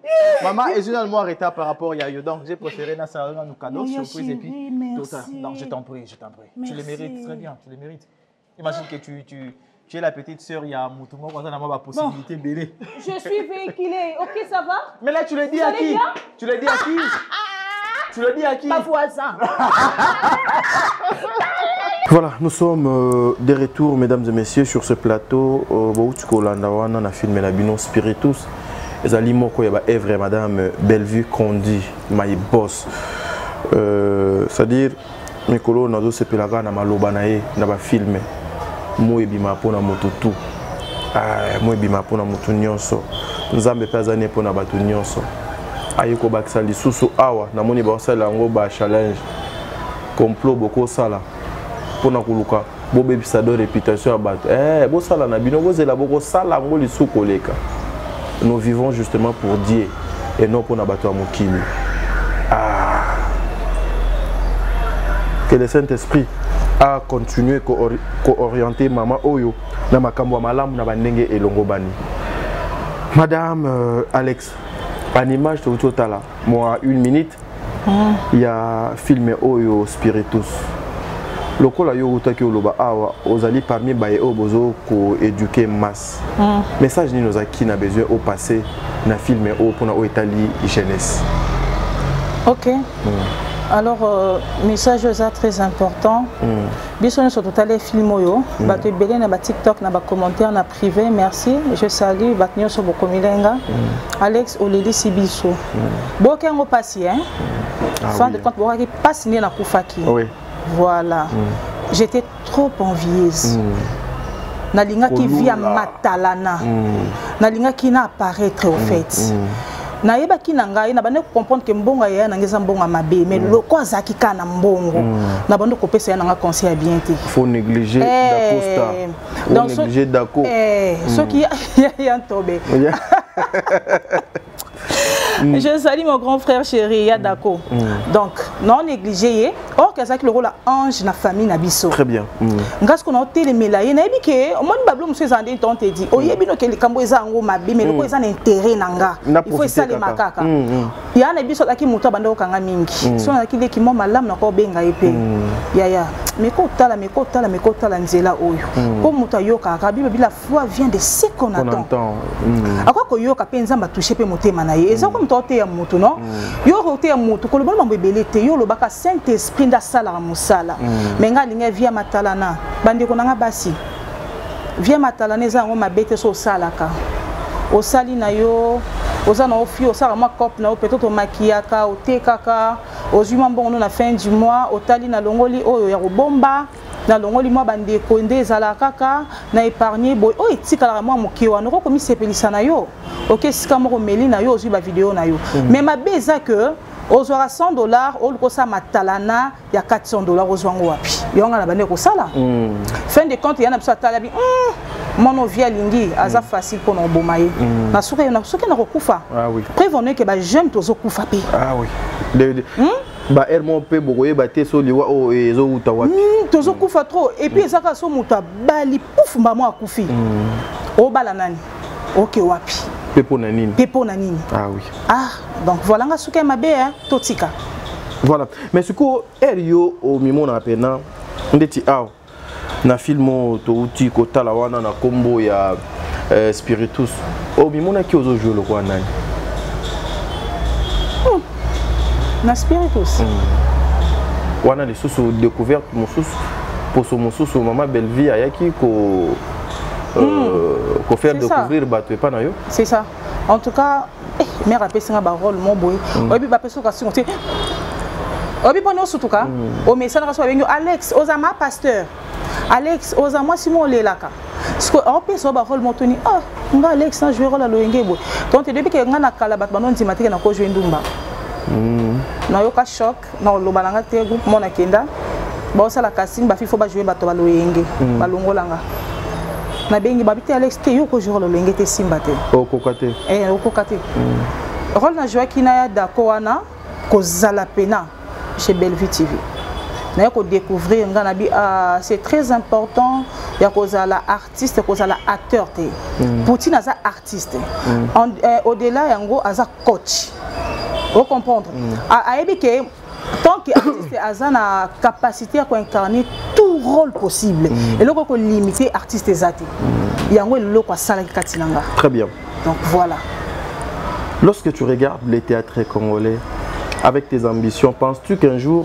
Maman est généralement arrêtée par rapport à Yayo. Donc j'ai préféré na ça nous cadeau surprise et puis merci. Non, je t'en prie. Merci. Tu les mérites très bien, tu les mérites. Imagine que tu es la petite sœur, il y a Moutouma, on a la possibilité de bébé. Je suis véhiculée, ok, ça va? Mais là, tu le dis à qui? Tu le dis à qui? Tu le dis à qui? Ma voisin. Voilà, nous sommes de retour, mesdames et messieurs, sur ce plateau. On a filmé la Bino Spiritus. Et ça, Evre, madame Bellevue Condi, my boss. C'est-à-dire, mes collègues, nous avons na malobanae, na ba filmé. Moi bima pona motutu. Moi bima pona mutu nyonso. Nzambe pazane pona batu nyonso. Ayiko bakisa lisusu awa na moni ba sala ngo ba challenge. Complot boko sala. Pona kuluka bo bebisa do réputation ya bato. Bo sala na bino bozela boko sala ngo lisusu koleka. Nous vivons justement pour Dieu et non pour bato ya mokili. Que le Saint-Esprit a continué à orienter maman Oyo na makambo malamu na bandenge elongo bani. Madame Alex, en image de Totala, moi 1 minute, il y a filmé Oyo Spiritus. Le col a eu utaki oloba awa ozali parmi baye obozo ko éduquer masse. Message ni nos qui n'a besoin au passé na filmé au pour na o Italie jeunesse. OK. Alors, message très important. Bisous sur tout les films oyo, bato belé na ba TikTok na ba commentaire na privé, merci. Je salue batnyo sur beaucoup milenga. Alex Oleli Sibiso. Boke ngo passi hein. Fin de compte boka passe ni na kufaki. Oui. Voilà. J'étais trop envieuse. Nalinga qui vient matalana. Nalinga qui na apparaître au fait. Na yeba ki nanga na bande comprendre que mbonga ya na ngeza mbonga mabe mais loko azaki kana mbongo na bande ko pesa ya nanga conseil bien te faut négliger Dacosta dans négliger Daco ce qui y a tombé. Je salue mon grand frère chéri Yadako. Donc non négliger or que ça le rôle ange na famille na biso. Très bien. Ngas ko na télé melaye na yebi ke o moni bablo monsieur zande ton te dit o yebi no ke likambo eza ngo mabe mais loko eza na intérêt nanga. Il faut ça les makaka. Ya na biso taki muto bande okanga mingi. So na kile ki mo malamu na ko benga epe. Ya mais ko tala nzela oyo. Ko muto yoka ka bible la foi vient de ce qu'on attend. Akwa ko yoka pe nzamba toucher pe motema na ye. Eza ko muto ya muto no. Yo rote ya muto ko lo mambo ebele te yo lo baka Saint-Esprit nda sala musala. Menga linga via matalana. Bande ko nanga basi. Via matalana eza ngo mabete so salaka. Osali na yo oza na ofi osala ma cop na o peut-être maquillaka o tekaka ozwi mbongo na fin du mois otali na longoli oyo ya kobomba na longoli mwa bandeko nde ezala kaka na épargner boy oyo etikala mwa moke wana okomisepelisa na yo ok sika moko meli na yo ozwi bavideo na yo mais mabe eza que ozwaka $100 olukosa matalana ya $400 ozwango wapi yonga na bande kosala fin de compte yana biso atala bi mono via lingi aza facile pour no bomaye na suka na kokufa prévenez que ba jeune tozo kufa pe ba ermo pe bokoye baté so liwa o ezo uta wapi tozo kufa trop et puis ezaka so muta bali pouf mbamo akufi o bala nani OK wapi pepo na nini donc voilà nga suka mabe totika voilà mais suko erio o mimona pena ndeti aw na filmo to uti ko tala wana na kombo ya Spiritus o mimona ki ozo jouer le kwa nani na Spiritus wana les sous découverte mosusu maman Bellevie ayaki ko faire découvrir bateau pas na yo c'est ça en tout cas mère a pèsé un rôle mon boy obi ba peso ka singote obi pone osutuka o mesana raso benyo Alex ozama pasteur Alex ozama Simon lelaka parce que on peut so ba rôle montoni nga Alex na jouer rôle la loyenge boy donc depuis que nga na kala bat banon ndimatike na ko jouer ndumba na yo ka choc na lobalanga te groupe mona kenda ba osala casting ba fifo ba jouer bato ba loyenge balongolanga na bengi babité Alex te yo ko jouer le loyenge te simba te okokate okokate rôle na jouer kina ya dako wana ko zala pena chez Bellevue TV na ko découvrir nga na bi c'est très important ya ko zala artiste ko zala acteur te Poutine aza artiste au-delà yango aza coach vous comprendre que tant que artiste a la capacité à incarner tout rôle possible et là qu'on limiter artiste zati yango le quoi sala katinanga très bien donc voilà lorsque tu regardes les théâtres congolais avec tes ambitions penses-tu qu'un jour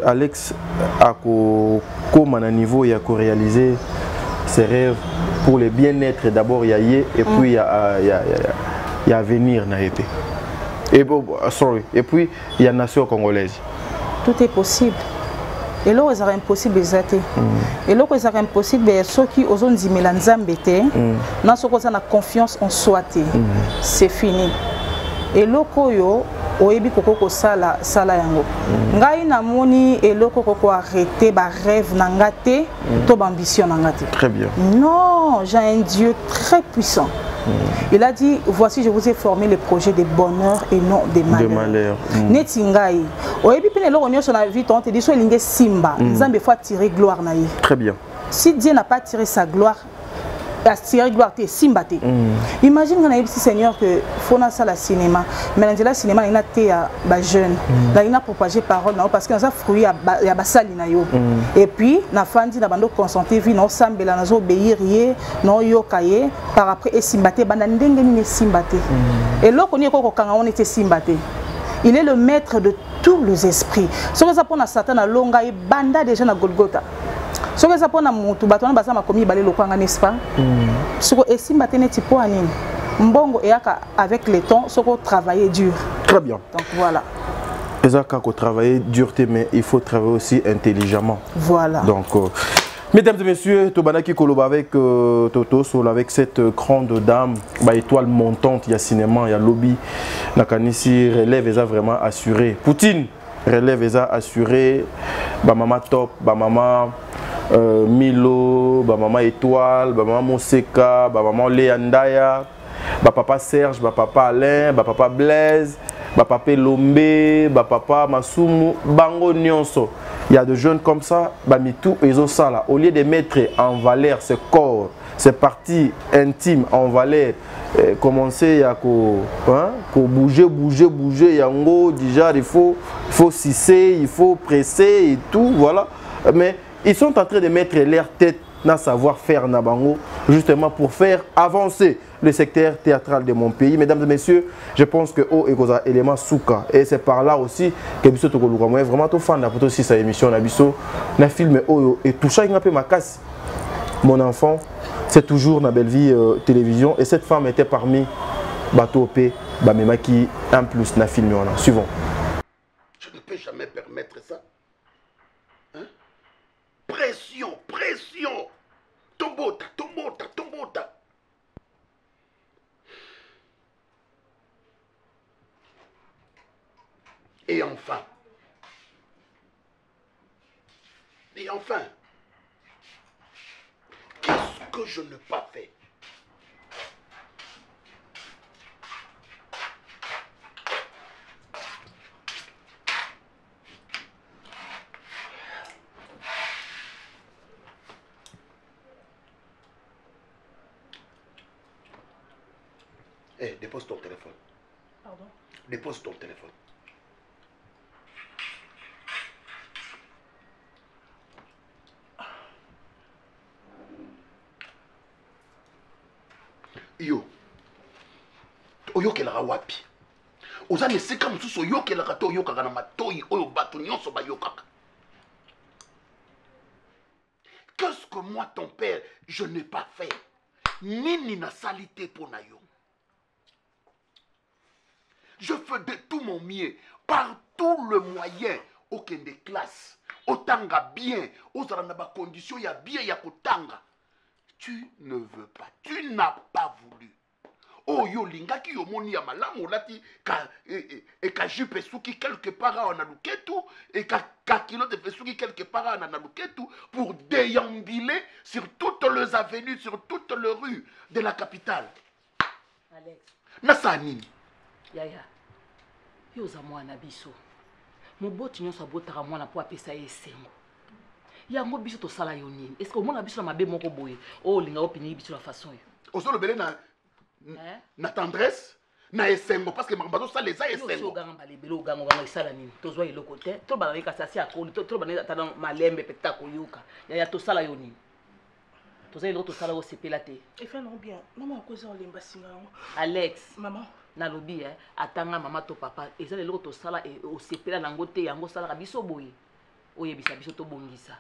Alex a comme à niveau il a réaliser ses rêves pour le bien-être d'abord yaye et puis il y a venir na été et puis il y a nation congolaise tout est possible et là c'est impossible exacté et là c'est impossible ceux qui osent ndimela nzambe te na soko za na confiance en soi te c'est fini et loko yo oyebi koko sala yango ngai na moni et loko koko arrêter ba rêve na ngate to ba ambition na ngate très bien non j'ai un Dieu très puissant. Il a dit, voici je vous ai formé les projets de bonheur et non de malheur. Netingai. Oyebi pene lo onyo sur la vie on te dit so linge simba. Nzambe faut tirer gloire na ye. Très bien. Si Dieu n'a pas tiré sa gloire, à tirer gloire te simba te. Imagine qu'on a dit Seigneur que faut na ça la cinéma. Mais dans le cinéma il y a té ba jeune. Là il a propagé parole parce que ça fruit ya basali na yo. Et puis na fandi na bando consenté vie na sambela na zo obéir ye, no yokaye par après et simba te banda ndenge ni simba te. Et là qu'on y ko kanga on était simba te. Il est le maître de tous les esprits. Ce que ça pour na Satan na longa et banda déjà na Golgotha. Ce que ça pour na mutu bato na basa makomi balé lokanga n'est-ce pas? Ce que esimba te neti po anini. Mbongo eyaka avec le temps ce qu'on travailler dur. Très bien. Donc voilà. Ezaka ko travailler dur mais il faut travailler aussi intelligemment. Voilà. Donc mesdames et messieurs, Tobanaki Koloba avec Toto Sol avec cette grande dame, étoile montante, il y a cinéma, il y a lobby. Nakanisi relève est vraiment assuré. Poutine relève est assuré. Maman top, maman Milo, maman étoile, maman Moseka, maman Léandaya, papa Serge, papa Alain, papa Blaise, papa Lombe, papa Masumu, Bango Nyonso. Il y a des jeunes comme ça, tout ils ont ça là. Au lieu de mettre en valeur ce corps, ces parties intimes en valeur, commencer à bouger, yango, déjà il faut cisser, il faut presser et tout, voilà. Mais ils sont en train de mettre leur tête dans savoir-faire Nabango, justement pour faire avancer le secteur théâtral de mon pays. Mesdames et messieurs, je pense que O est un élément souka. Et c'est par là aussi que Bisso Tokoluka, moi vraiment tout fan de aussi sa émission, na film O et tout ça, il m'a fait ma casse. Mon enfant, c'est toujours na Bellevue télévision et cette femme était parmi Bateau P, Bamema qui en plus na film. Suivons. permettre ça. Hein? Pression, pression. Tombota, tombota, tombota. Et enfin, qu'est-ce que je n'ai pas fait? Eh, dépose ton téléphone. Pardon? Dépose ton téléphone. Yo, oyokelaka wapi? Oza neseka mosusu oyokelaka to oyokaka na matoi oyo bato nyonso bayokaka. Qu'est-ce que moi ton père je n'ai pas fait? Nini na salité pour na yo. Je fais de tout mon mieux, par tout le moyen, aucun des classes, otanga bien, ozala na ba condition ya bien ya kotanga. Tu ne veux pas, tu n'as pas voulu. Oh yo lingaki yo moni ya malamu lati ka ka jupe suki quelque part à naluketu et ka kilote fesuki quelque part à naluketu pour déambuler sur toutes les avenues, sur toutes les rues de la capitale. Alex. Nasa nini? Yaya. Yo za mwana biso. Moboti nyonso abotaka mwana po apesa ye esengo. Yango biso to sala yo nini? Est-ce que mona biso na mabe moko boye? Oh linga opini biso la façon yo. Osolo belé na tendresse na esengo parce que mabazo ça les a esengo. Yo ganga balebelo ganga isala nini? Tozwa eloko te. To bana ka sasi akoli, to bana tana malembe peta koyoka. Yaya to sala yo nini? Tozwa eloko to sala o sepela te. Et fait non bien. Maman koza olemba singa. Alex. Maman. Na lobi atanga mama to papa eza eloko to sala o sepela nango te yango sala biso boye. Oyebisa biso to bongisa.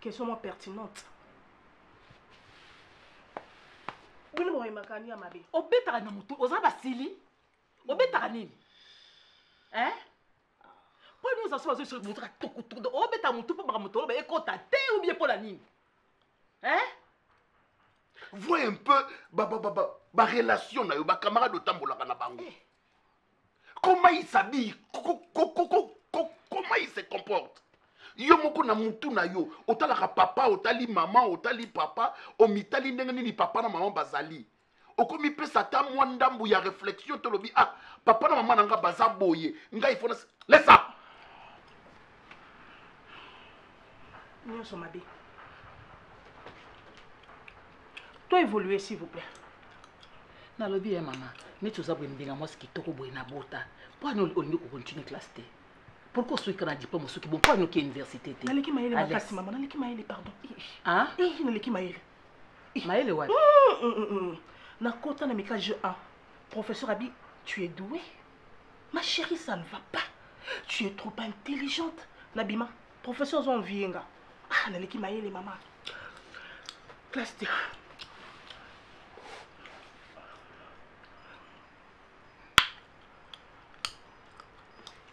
Question moins pertinente. Bino boy makani amabe. Obetaka na mutu, oza basili? Obetaka nini? Hein? Pour nous asseoir sur votre toko. Obeta mutu pour mutu ba ekota te ou bien pour la nini? Hein? Vois un peu ba relation na yo ba camarade otambolaka na bango. Comment il s'habille? Comment il se comporte? Yo moko na mutu na yo, otalaka papa, otali maman, otali papa, omitali ndenge nini papa na maman bazali. Okomi pesa ta mwandambu ya réflexion to lobi ah papa na maman nanga baza boye, nga ifona laisse ça. Nous sommes habillés. Toi évoluer s'il vous plaît. Na lobi maman, ni tu zabwe mbinga moi ski toko boye na bota. Pour nous on continue classe T. Pourquoi ce qu'on a diplôme ce qui bon pas nous qui université té. Naleki maele makasi maman, naleki maele pardon. Hein? Naleki maele. Maele ouais. Na kota na mika je 1. Professeur Abi, tu es douée. Ma chérie, ça ne va pas. Tu es trop intelligente. Nabima, professeur Zon Vienga. Ah, naleki maele maman. Classe T.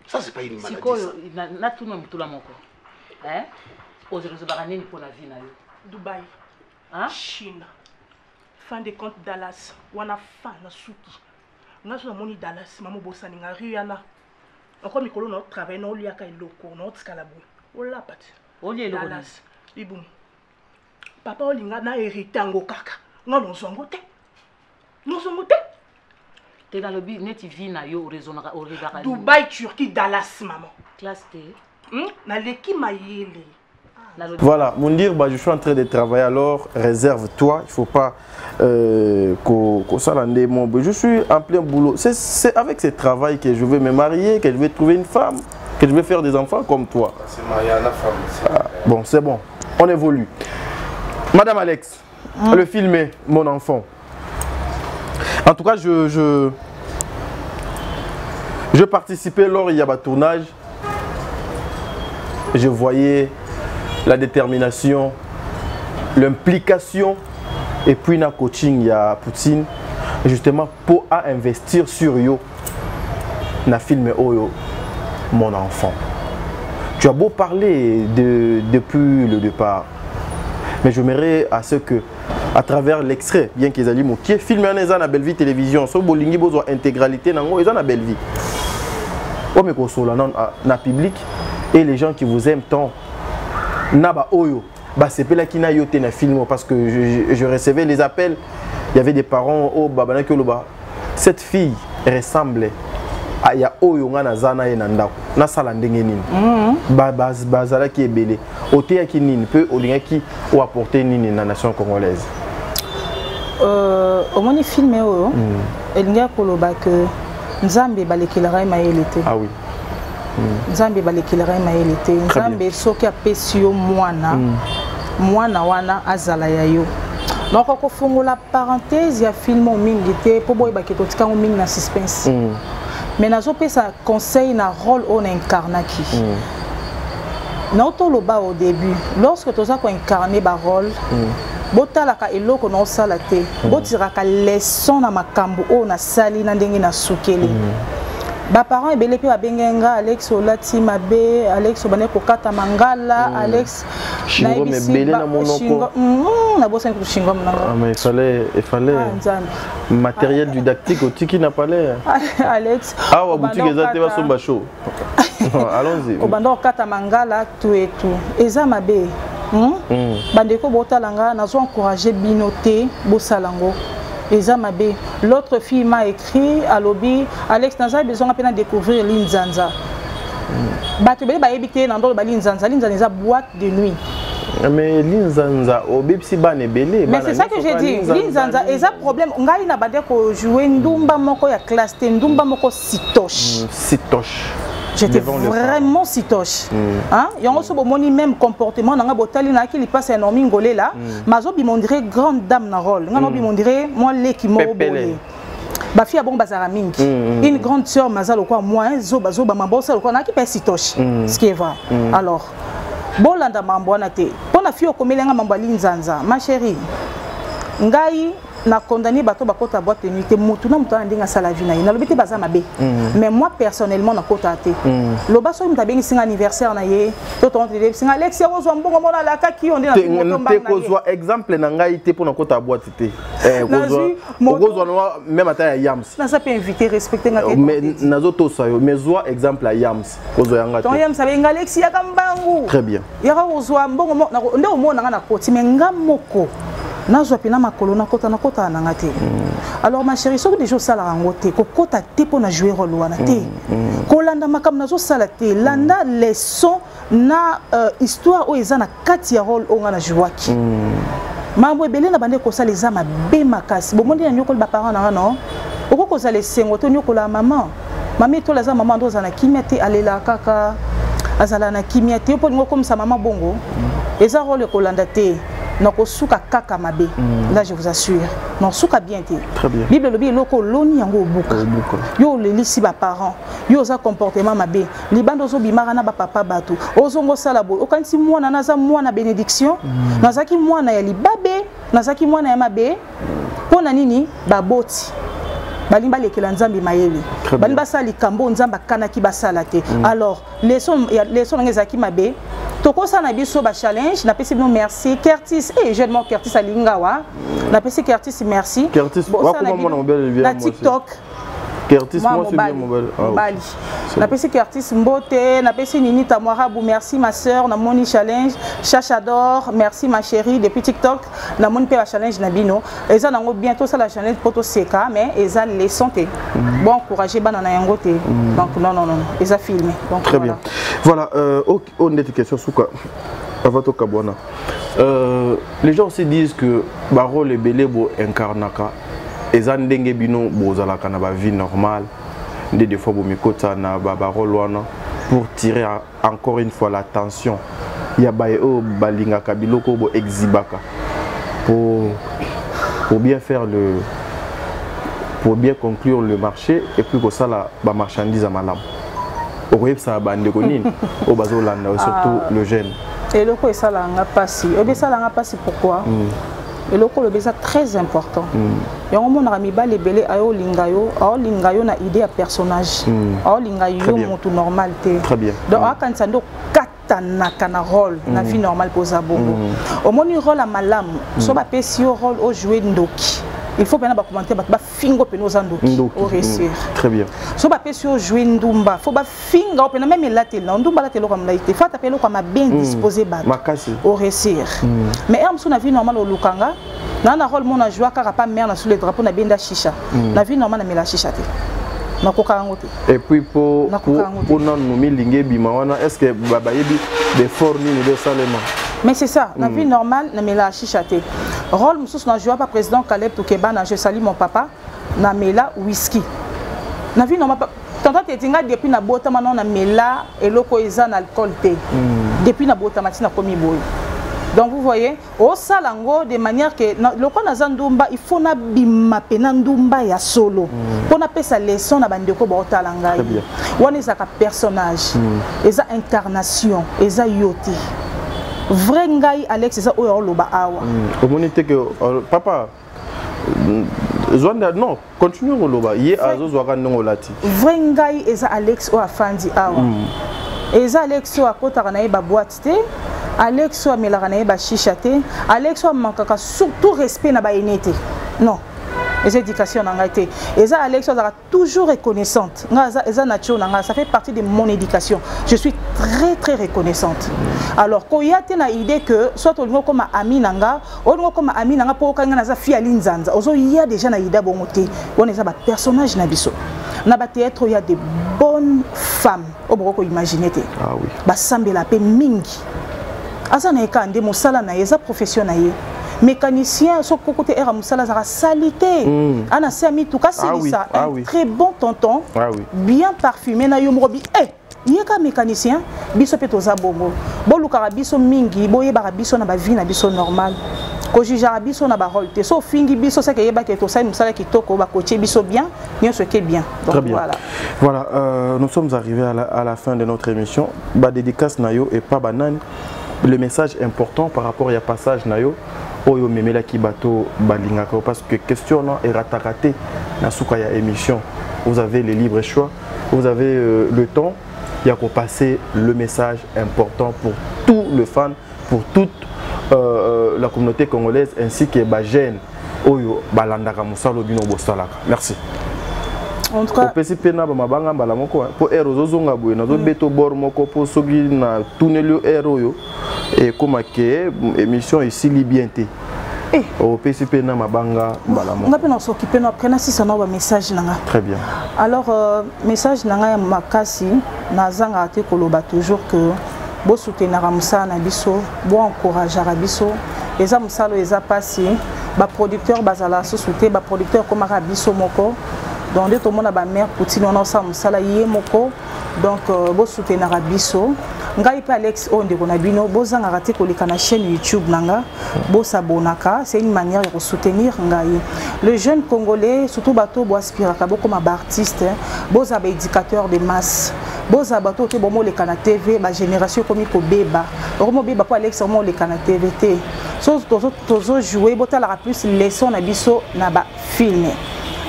Ça, c'est pas une maladie. Na tout le monde moko. Hein? Aux réseaux pour la vie na yo. Dubaï. Hein? Chine. Fin de compte Dallas. Wana fa na suki. Nga so moni Dallas maman bosani nga Rihanna. Encore mikolo na travail na oliaka eloko na otskalabo. Ola pat. Oli eloko Dallas. Ibum. Papa olinga na hérité ngo kaka. Nga no zongo te. No zongo te. T'es dans le but, net vie na yo raison au regard. Dubaï, Turquie, Dallas, maman. Classe T. Na leki mayele. Voilà, mon dire, bah, je suis en train de travailler, alors réserve-toi, il ne faut pas qu'on s'alende mon boulot. Je suis en plein boulot. C'est avec ce travail que je vais me marier, que je vais trouver une femme, que je vais faire des enfants comme toi. C'est marié à la femme. Ah, bon, c'est bon, on évolue. Madame Alex, le film est Mon enfant. En tout cas, je participais lors il y a un tournage. Je voyais la détermination, l'implication et puis dans le coaching, il y a Poutine. justement pour investir sur yo na film Oyo mon enfant. Tu as beau parler depuis le départ, mais je m'aimerais à ce que à travers l'extrait, bien qu'ils aient qui est filmé en na belle vie télévision, so bolingi besoin intégralité nango ils ont na belle vie. Oh mais qu'on soit na public et les gens qui vous aiment tant naba Oyo. Bah c'est là qui n'a yoté na film parce que je recevais les appels, il y avait des parents au babana que cette fille ressemblait à ya Oyo nga na zana na ndako na sala ndenge nini bazala ki ebele oté ki nini peut olinga ki ou apporter nini na nation congolaise au moni film Oyo elinga koloba que nzambe balekela mayelete ah oui nzambe balekela mayelete nzambe soki apesi yo mwana wana azala ya yo donc ko fungola parenthèse ya film mingi te po boy baketo tikango mingi na suspense mais nazo pesa conseil na rôle on incarnaki nato loba au début lorsque toza ko incarner ba rôle botalaka eloko na osala te botiraka leçon na makambo o na sali na ndenge na sukeli ba parents ebele pe babengenga Alex olati mabe Alex obane kokata mangala Alex na ebele na monoko na bosa ko shingo mnanga mais il fallait matériel didactique au tiki na palais Alex wa boutique ezate ba somba show allons-y obanda kokata mangala tout et tout eza mabe bandeko botalanga nazo encourager binoté bosalango Eza Mabe. L'autre fille m'a écrit à lobby Alex Naza besoin de découvrir l'Inzanza. Batubele ba ebité dans le l'Inzanza, l'Inzanza boîte de nuit. Mais l'Inzanza au bipsi bane belé. Mais c'est ça que j'ai dit. L'Inzanza eza problème ngai na bande ko jouer ndumba moko ya classe ndumba moko sitoche. Sitoche. J'étais vraiment sitoche. Hein? Il y a aussi un même comportement dans botali na qui passe un homme ngolé là. Mazo bi mondirait grande dame na rôle. Ngano bi mondirait moi les qui mo bolé. Ba fille bon bazara mingi. Une grande sœur mazalo quoi moi zoba mambosa quoi na qui passe sitoche. Ce qui est vrai. Alors bolanda mambwana te. Pona fille okomelenga mambali nzanza. Ma chérie. Ngai na condamné bato bakota boîte de nuit te mutu na mutu ndinga sala vie na ye na lobité baza mabe mais moi personnellement na kota te loba so mutu bengi singa anniversaire na ye to to ndele singa Alex ya ozwa mbongo mona la ka ki onde na moto mbanga te kozwa exemple na ngai te pona kota boîte te kozwa même ata ya Yams na ça peut inviter respecter nga mais nazo to sa yo mais zwa exemple ya Yams kozwa yanga te to Yams abenga Alex ya kambangu très bien ya ozwa mbongo nde omona nga na koti mais nga moko nazwa pina makolo na kota na ngate. Alors ma chérie, so déjà sala rangote ko kota te po na jouer rôle wana te. Ko landa makam nazo sala te, landa leçon na histoire o ezana kati ya rôle o ngana jouaki. Mambo ebele na bande ko sala ezama be makasi. Bomondi na nyoko ba parents na non. Oko ko sala sengo to nyoko la maman. Mami to la za maman ndo zana kimia te alela kaka. Azala na kimia te po ngoko comme sa maman bongo. Eza rôle ko landa te. Donc souka kaka mabe là je vous assure non souka bien té très bien bible le bi loko loni yango obuka yo le lisi ba parents yo za comportement mabe libando zo bimara na ba papa bato ozongo sala bo okanti mwana naza mwana bénédiction nazaki mwana ya libabe nazaki mwana ya mabe pona nini baboti balimba lekela nzambi mayele balimba sali kambo nzamba kanaki basala te alors leçon ngezaki mabe toko sa na biso ba challenge na pesi no merci Curtis et jeune Curtis alingawa na pesi Curtis merci Curtis wa comment mon belle vient na TikTok Curtis moi c'est bien mon belle Bali na pesi Curtis mbote na pesi Nini Tamwarabu merci ma sœur na moni challenge Chachador merci ma chérie depuis TikTok na moni pe la challenge na bino eza nango bientôt ça la challenge poto seka mais eza leçon te bon encourager bana na yango te donc non eza filmé donc très bien voilà on est question souka avato kabwana les gens aussi disent que barole belebo incarnaka eza ndenge bino bozalaka na ba vie normale des fois bomikota na ba rôle wana pour tirer encore une fois l'attention ya bae o balinga kabiloko bo exhibaka pour bien faire pour bien conclure le marché et puis que ça la ba marchandise à malam au ça bande konine au bazolanda surtout le jeune et le ko ça la nga passi pourquoi et le ko le beza très important yango mona ka mibale ebele ayo lingayo na idée ya personnage ayo lingayo moto normal te donc akanisa ndo katanaka na rôle na vie normale poza bongo omoni rôle a malamu so bapesi yo rôle o jouer ndoki il faut bien commenter ba fingo peno zandoki au réussir très bien so bapesi yo jouer ndumba faut ba finga o pena même la télé ndumba la télé comme la été faut t'appeler comme bien disposé ba au réussir mais am so na vie normale o lukanga na rôle mon a jouer car pas mère na sous les drapeaux na benda chicha la vie normale na mela chicha te na kokango te et puis pour non nomi lingé bimawana est-ce que baba yebi des forni ni de salema mais c'est ça la vie normale na mela chicha te rôle mususu na jouer pas président Caleb Toukeba na je salue mon papa na mela whisky na vie normale tantôt te tinga depuis na bota maintenant na mela eloko eza na alcool te depuis na bota matina komi boy. Donc vous voyez, au salango de manière que le qu'on a zandumba, il faut na bima penandumba ya solo. Pour na pesa leçon na bandeko ba otalanga. On est un personnage, eza incarnation, eza yote. Vrai ngai Alex eza oyo loba awa. Communauté que papa Zwanda non, continue au loba. Yé azo zwaka ndongo lati. Vrai ngai eza Alex o afandi awa. Eza Alex o akota kana ba boîte te. Alex soit mélaranaï ba chichate, Alex soit manquaka surtout respect na ba enete. Non. Les éducations n'ont été. Et ça, Alex sera toujours reconnaissante. Ça fait partie de mon éducation. Je suis très reconnaissante. Alors, quand il y a une idée que soit on est comme ami nanga, on est comme ami nanga pour qu'on ait fille à l'inzanza. Il y a déjà une idée bon côté. On est un personnage nabiso. Na ba théâtre il y a de bonnes femmes. Au broko imaginer te. Ah oui. Ba sambe la pe mingi. Asa na ekande mo sala na yeza professionnel. Mécanicien, son côté era musala zara salité. Ana sami tout cas c'est ça. Un très bon tonton, bien parfumé na yomrobi. Yeka mécanicien, biso petoza bongo. Bo lukara biso mingi, boye bara biso na ba vie na biso normal. Ko jujara biso na ba rolte. So fingi biso ça que yeba que to ça musala kitoko ba coacher biso bien, nyo ce qui est bien. Donc très bien. Voilà, nous sommes arrivés à la fin de notre émission. Ba dédicace nayo et pas banane. Le message important par rapport à passage nayo oyo memela ki bato balingaka parce que question est raté na suka ya émission. Vous avez le libre choix, vous avez le temps il y a qu'on passer le message important pour tous les fans, pour toute la communauté congolaise ainsi que ba jeune oyo balandaka musalo bino bosalaka. Merci. En tout cas, pour erozozonga boye nazo beto bor moko pour sogi na tunelio eroyo et comme que émission ici libienté au PCP na mabanga balamo on peut nous s'occuper nous après na si ça na message nanga très bien alors message nanga ya makasi nazanga te koloba toujours que bo soutenir musala na biso bo encourager biso eza musalo eza passé ba producteur bazala soutenir ba producteur comme biso moko donc tout le monde a ba mère Poutine on a ça musala yé moko donc bo soutenir biso ngai pe Alex onde kona bino bozanga raté koleka na chaîne YouTube nanga bo s'abonaka c'est une manière de soutenir ngai le jeune congolais surtout bato bo aspiraka bo comme artiste bo za ba éducateur de masse bo za bato ke bo mo leka na TV ba génération comme ko beba romo beba po Alex mo leka na TV te so tozo jouer bo tala plus leçon na biso na ba filmer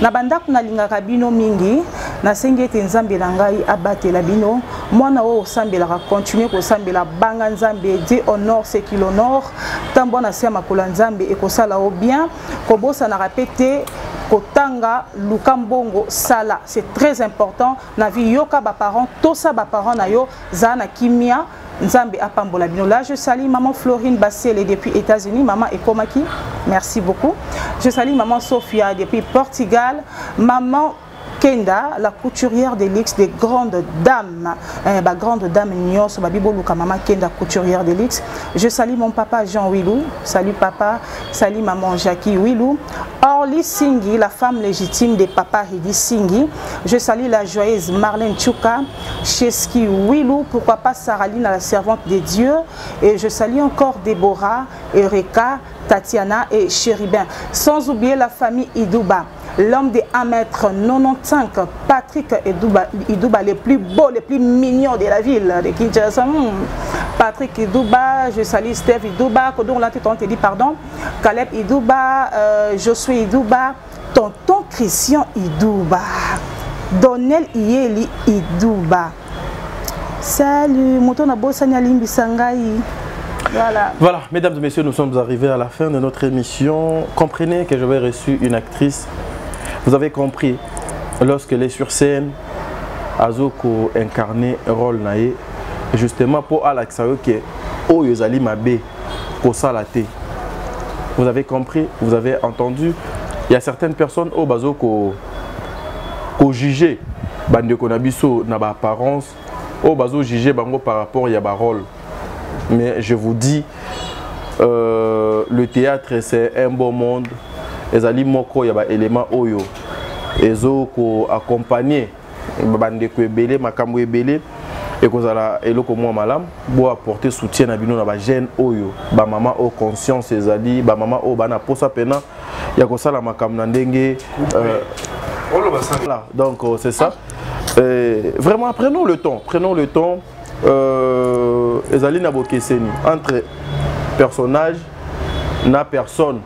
na banda kuna lingaka bino mingi na sengete nzambe na ngai abatela bino mwana o sambela ka continuer ko sambela banga nzambe di honor ce qui l'honore tambo na sia makula nzambe e ko sala o bien ko bosa na répéter kotanga lukambongo sala c'est très important na vie yoka ba parents to sa ba parents na yo zana kimia nzambe apambola bino. Là je salue maman Florine Bassel depuis États-Unis, maman Ekomaki, merci beaucoup. Je salue maman Sophia depuis Portugal, maman Kenda, la couturière de luxe des grandes dames, grande dame Nyos, Babiboluka, maman Kenda, couturière de luxe. Je salue mon papa Jean Willou, salut papa, salut maman Jackie Willou. Orly Singhi, la femme légitime de papa Hidi Singhi. Je salue la joyeuse Marlène Tchouka, Cheski Willou, pourquoi pas Saraline, la servante de Dieu. Et je salue encore Déborah, Erika, Tatiana et Chéribin. Sans oublier la famille Idouba. L'homme de 1m95, Patrick Idouba, les plus beaux, les plus mignons de la ville de Kinshasa. Patrick Idouba, je salue Steve Idouba, Kodon là tu te dit pardon, Caleb Idouba, Josué Idouba, tonton Christian Idouba, Donnel Iyeli Idouba. Salut, Moutona Bossania Limbi Sangai. Voilà. Voilà, mesdames et messieurs, nous sommes arrivés à la fin de notre émission. Comprenez que j'avais reçu une actrice. Vous avez compris, lorsqu'elle est sur scène, Azoko incarné rôle naïe, justement pour Alaxayo que Oyozali Mabe Kosalate. Vous avez compris, vous avez entendu. Il y a certaines personnes au Bazoko ko juger bande konabiso na ba apparence, au Bazo juger bango par rapport à ba rôle. Mais je vous dis, le théâtre c'est un beau monde. Ezali moko ya ba élément oyo. Ezoko accompagner bande ko ebele makambo ebele et kozala eloko mwa malam bo apporter soutien na bino na ba jeune oyo ba maman au conscience ezali ba maman o bana posa pena ya kosala makambo na ndenge voilà, donc c'est ça. Vraiment prenons le temps ezali na bokeseni entre personnage na personne.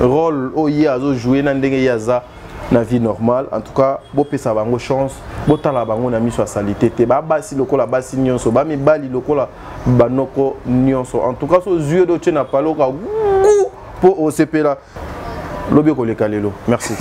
Rôle oyi azo jouer na ndenge yaza na vie normale. En tout cas, bo pesa bango chance, bo tala bango na miso salité te ba basi lokola basi nyonso, ba mibali lokola banoko nyonso. En tout cas, so yeux do tena paloka po o sepela lobi ko lekalelo. Merci.